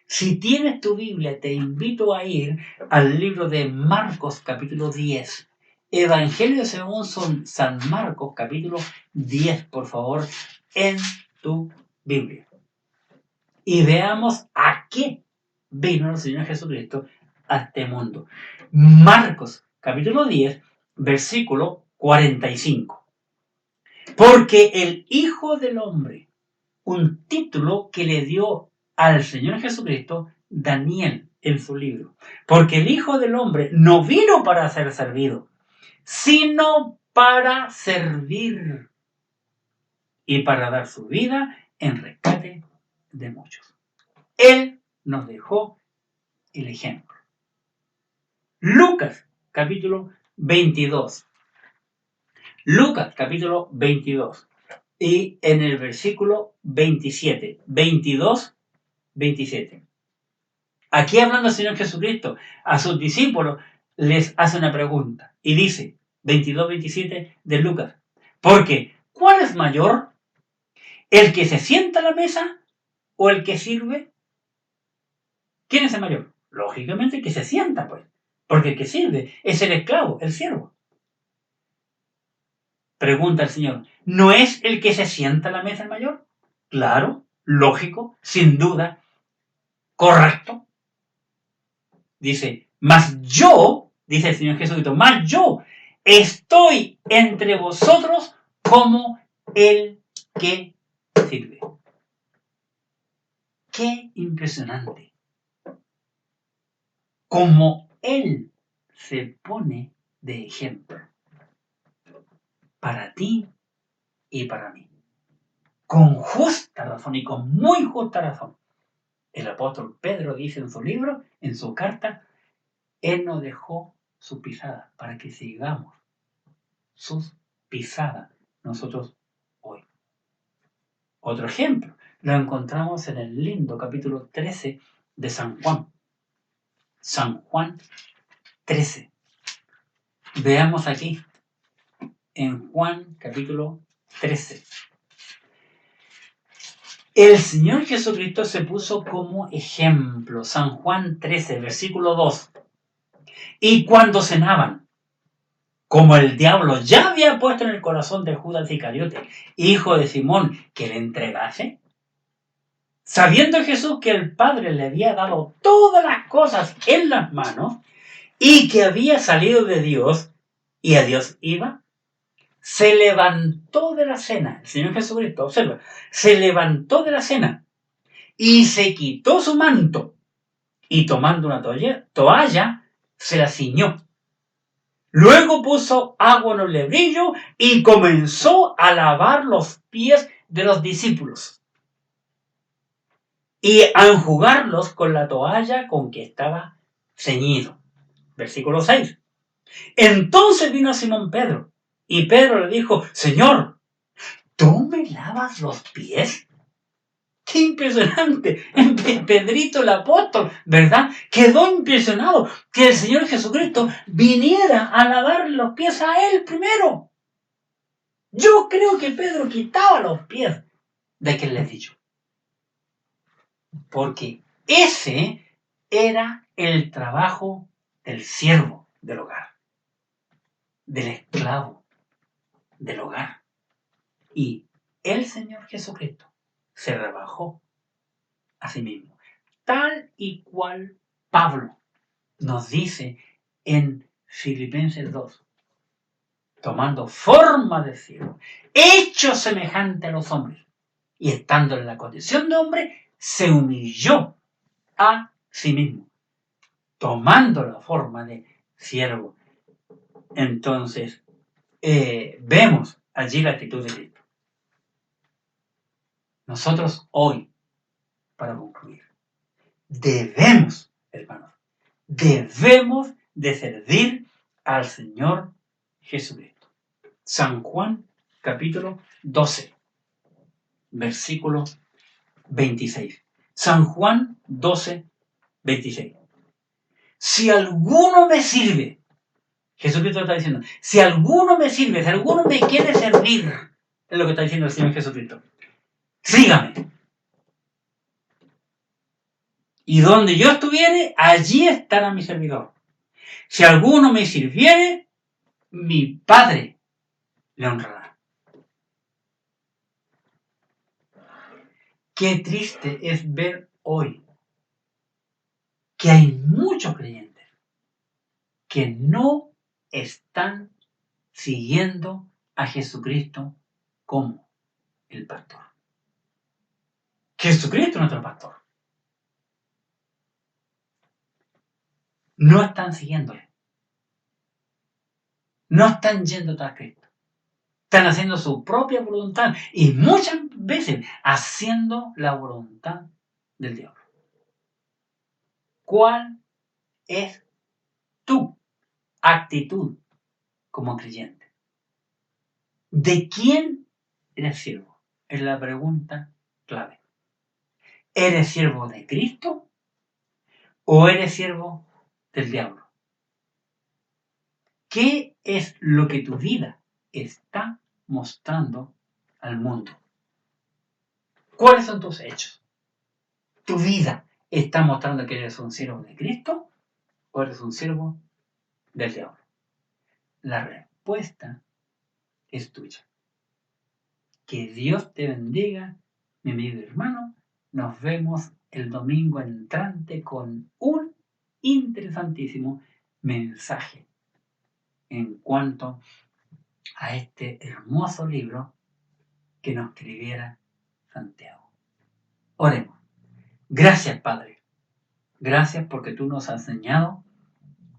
[SPEAKER 1] Si tienes tu Biblia, te invito a ir al libro de Marcos, capítulo 10. Evangelio según San Marcos, capítulo 10, por favor, en tu Biblia. Y veamos a qué vino el Señor Jesucristo a este mundo. Marcos, capítulo 10, versículo 45. Porque el Hijo del Hombre, un título que le dio al Señor Jesucristo Daniel en su libro. Porque el Hijo del Hombre no vino para ser servido, sino para servir y para dar su vida en rescate de muchos. Él nos dejó el ejemplo. Lucas, capítulo 22. Lucas, capítulo 22. Y en el versículo 27. 22, 27. Aquí hablando el Señor Jesucristo a sus discípulos, les hace una pregunta. Y dice, 22, 27 de Lucas. Porque, ¿cuál es mayor? ¿El que se sienta a la mesa o el que sirve? ¿Quién es el mayor? Lógicamente el que se sienta, pues. Porque el que sirve es el esclavo, el siervo. Pregunta el Señor, ¿no es el que se sienta a la mesa el mayor? Claro, lógico, sin duda, correcto. Dice, mas yo, dice el Señor Jesucristo, mas yo estoy entre vosotros como el que sirve. ¡Qué impresionante! Como Él se pone de ejemplo para ti y para mí. Con justa razón y con muy justa razón. El apóstol Pedro dice en su libro, en su carta, Él nos dejó su pisada para que sigamos sus pisadas nosotros hoy. Otro ejemplo, lo encontramos en el lindo capítulo 13 de San Juan. San Juan 13. Veamos aquí, en Juan capítulo 13. El Señor Jesucristo se puso como ejemplo. San Juan 13, versículo 2. Y cuando cenaban, como el diablo ya había puesto en el corazón de Judas Iscariote, hijo de Simón, que le entregase, sabiendo Jesús que el Padre le había dado todas las cosas en las manos y que había salido de Dios y a Dios iba, se levantó de la cena. El Señor Jesucristo, observa, se levantó de la cena y se quitó su manto y tomando una toalla se la ciñó. Luego puso agua en el lebrillo y comenzó a lavar los pies de los discípulos y a enjugarlos con la toalla con que estaba ceñido. Versículo 6. Entonces vino Simón Pedro y Pedro le dijo, Señor, ¿tú me lavas los pies? ¡Qué impresionante! Pedrito el apóstol, ¿verdad? Quedó impresionado que el Señor Jesucristo viniera a lavar los pies a él primero. Yo creo que Pedro quitaba los pies de aquel levillo. Porque ese era el trabajo del siervo del hogar, del esclavo del hogar. Y el Señor Jesucristo se rebajó a sí mismo, tal y cual Pablo nos dice en Filipenses 2, tomando forma de siervo, hecho semejante a los hombres, y estando en la condición de hombre, se humilló a sí mismo, tomando la forma de siervo. Entonces, vemos allí la actitud de Cristo. Nosotros hoy, para concluir, debemos, hermanos, debemos de servir al Señor Jesucristo. San Juan, capítulo 12, versículo 26. San Juan 12, 26. Si alguno me sirve, Jesucristo está diciendo, si alguno me sirve, si alguno me quiere servir, es lo que está diciendo el Señor Jesucristo, sígame. Y donde yo estuviere, allí estará mi servidor. Si alguno me sirviere, mi Padre le honrará. Qué triste es ver hoy que hay muchos creyentes que no están siguiendo a Jesucristo como el pastor. Jesucristo es nuestro pastor. No están siguiéndole. No están yendo tras Cristo. Están haciendo su propia voluntad y muchas veces haciendo la voluntad del diablo. ¿Cuál es tu actitud como creyente? ¿De quién eres siervo? Es la pregunta clave. ¿Eres siervo de Cristo o eres siervo del diablo? ¿Qué es lo que tu vida está mostrando al mundo? ¿Cuáles son tus hechos? ¿Tu vida está mostrando que eres un siervo de Cristo o eres un siervo del diablo? La respuesta es tuya. Que Dios te bendiga, mi amigo hermano. Nos vemos el domingo entrante con un interesantísimo mensaje en cuanto a este hermoso libro que nos escribiera Santiago. Oremos. Gracias, Padre. Gracias porque tú nos has enseñado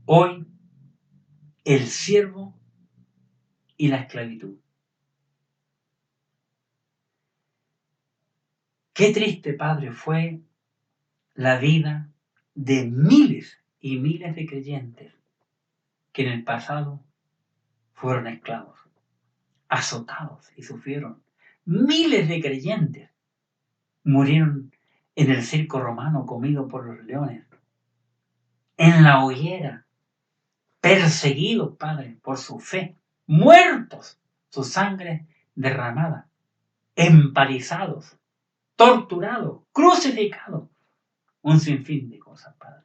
[SPEAKER 1] hoy el siervo y la esclavitud. Qué triste, Padre, fue la vida de miles y miles de creyentes que en el pasado fueron esclavos, azotados y sufrieron. Miles de creyentes murieron en el circo romano comido por los leones, en la hoguera, perseguidos, Padre, por su fe, muertos, su sangre derramada, empalizados, torturados, crucificados, un sinfín de cosas, Padre.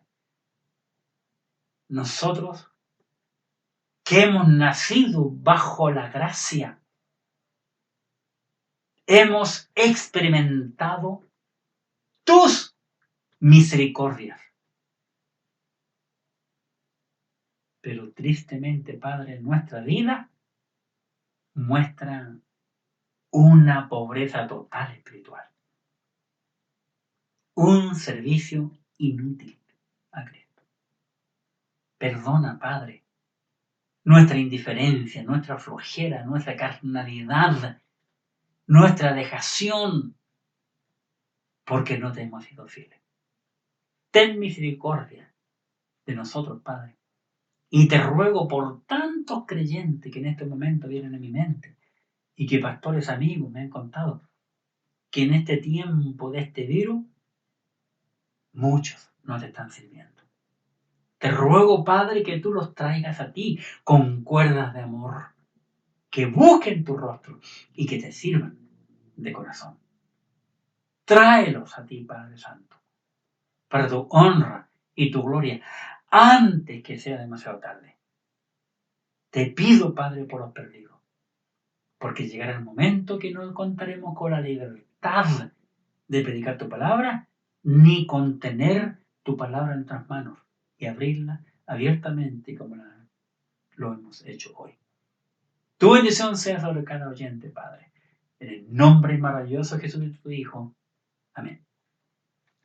[SPEAKER 1] Nosotros que hemos nacido bajo la gracia, hemos experimentado tus misericordias. Pero tristemente, Padre, nuestra vida muestra una pobreza total espiritual, un servicio inútil a Cristo. Perdona, Padre, nuestra indiferencia, nuestra flojera, nuestra carnalidad, nuestra dejación, porque no te hemos sido fieles. Ten misericordia de nosotros, Padre. Y te ruego por tantos creyentes que en este momento vienen a mi mente y que pastores amigos me han contado que en este tiempo de este virus muchos no te están sirviendo. Te ruego, Padre, que tú los traigas a ti con cuerdas de amor, que busquen tu rostro y que te sirvan de corazón. Tráelos a ti, Padre Santo, para tu honra y tu gloria, antes que sea demasiado tarde. Te pido, Padre, por los perdidos, porque llegará el momento que no contaremos con la libertad de predicar tu palabra, ni con tener tu palabra en nuestras manos y abrirla abiertamente como lo hemos hecho hoy. Tu bendición sea sobre cada oyente, Padre. En el nombre maravilloso de Jesús, tu Hijo. Amén.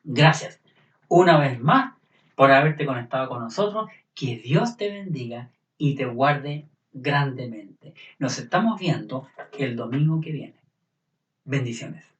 [SPEAKER 1] Gracias una vez más por haberte conectado con nosotros. Que Dios te bendiga y te guarde grandemente. Nos estamos viendo el domingo que viene. Bendiciones.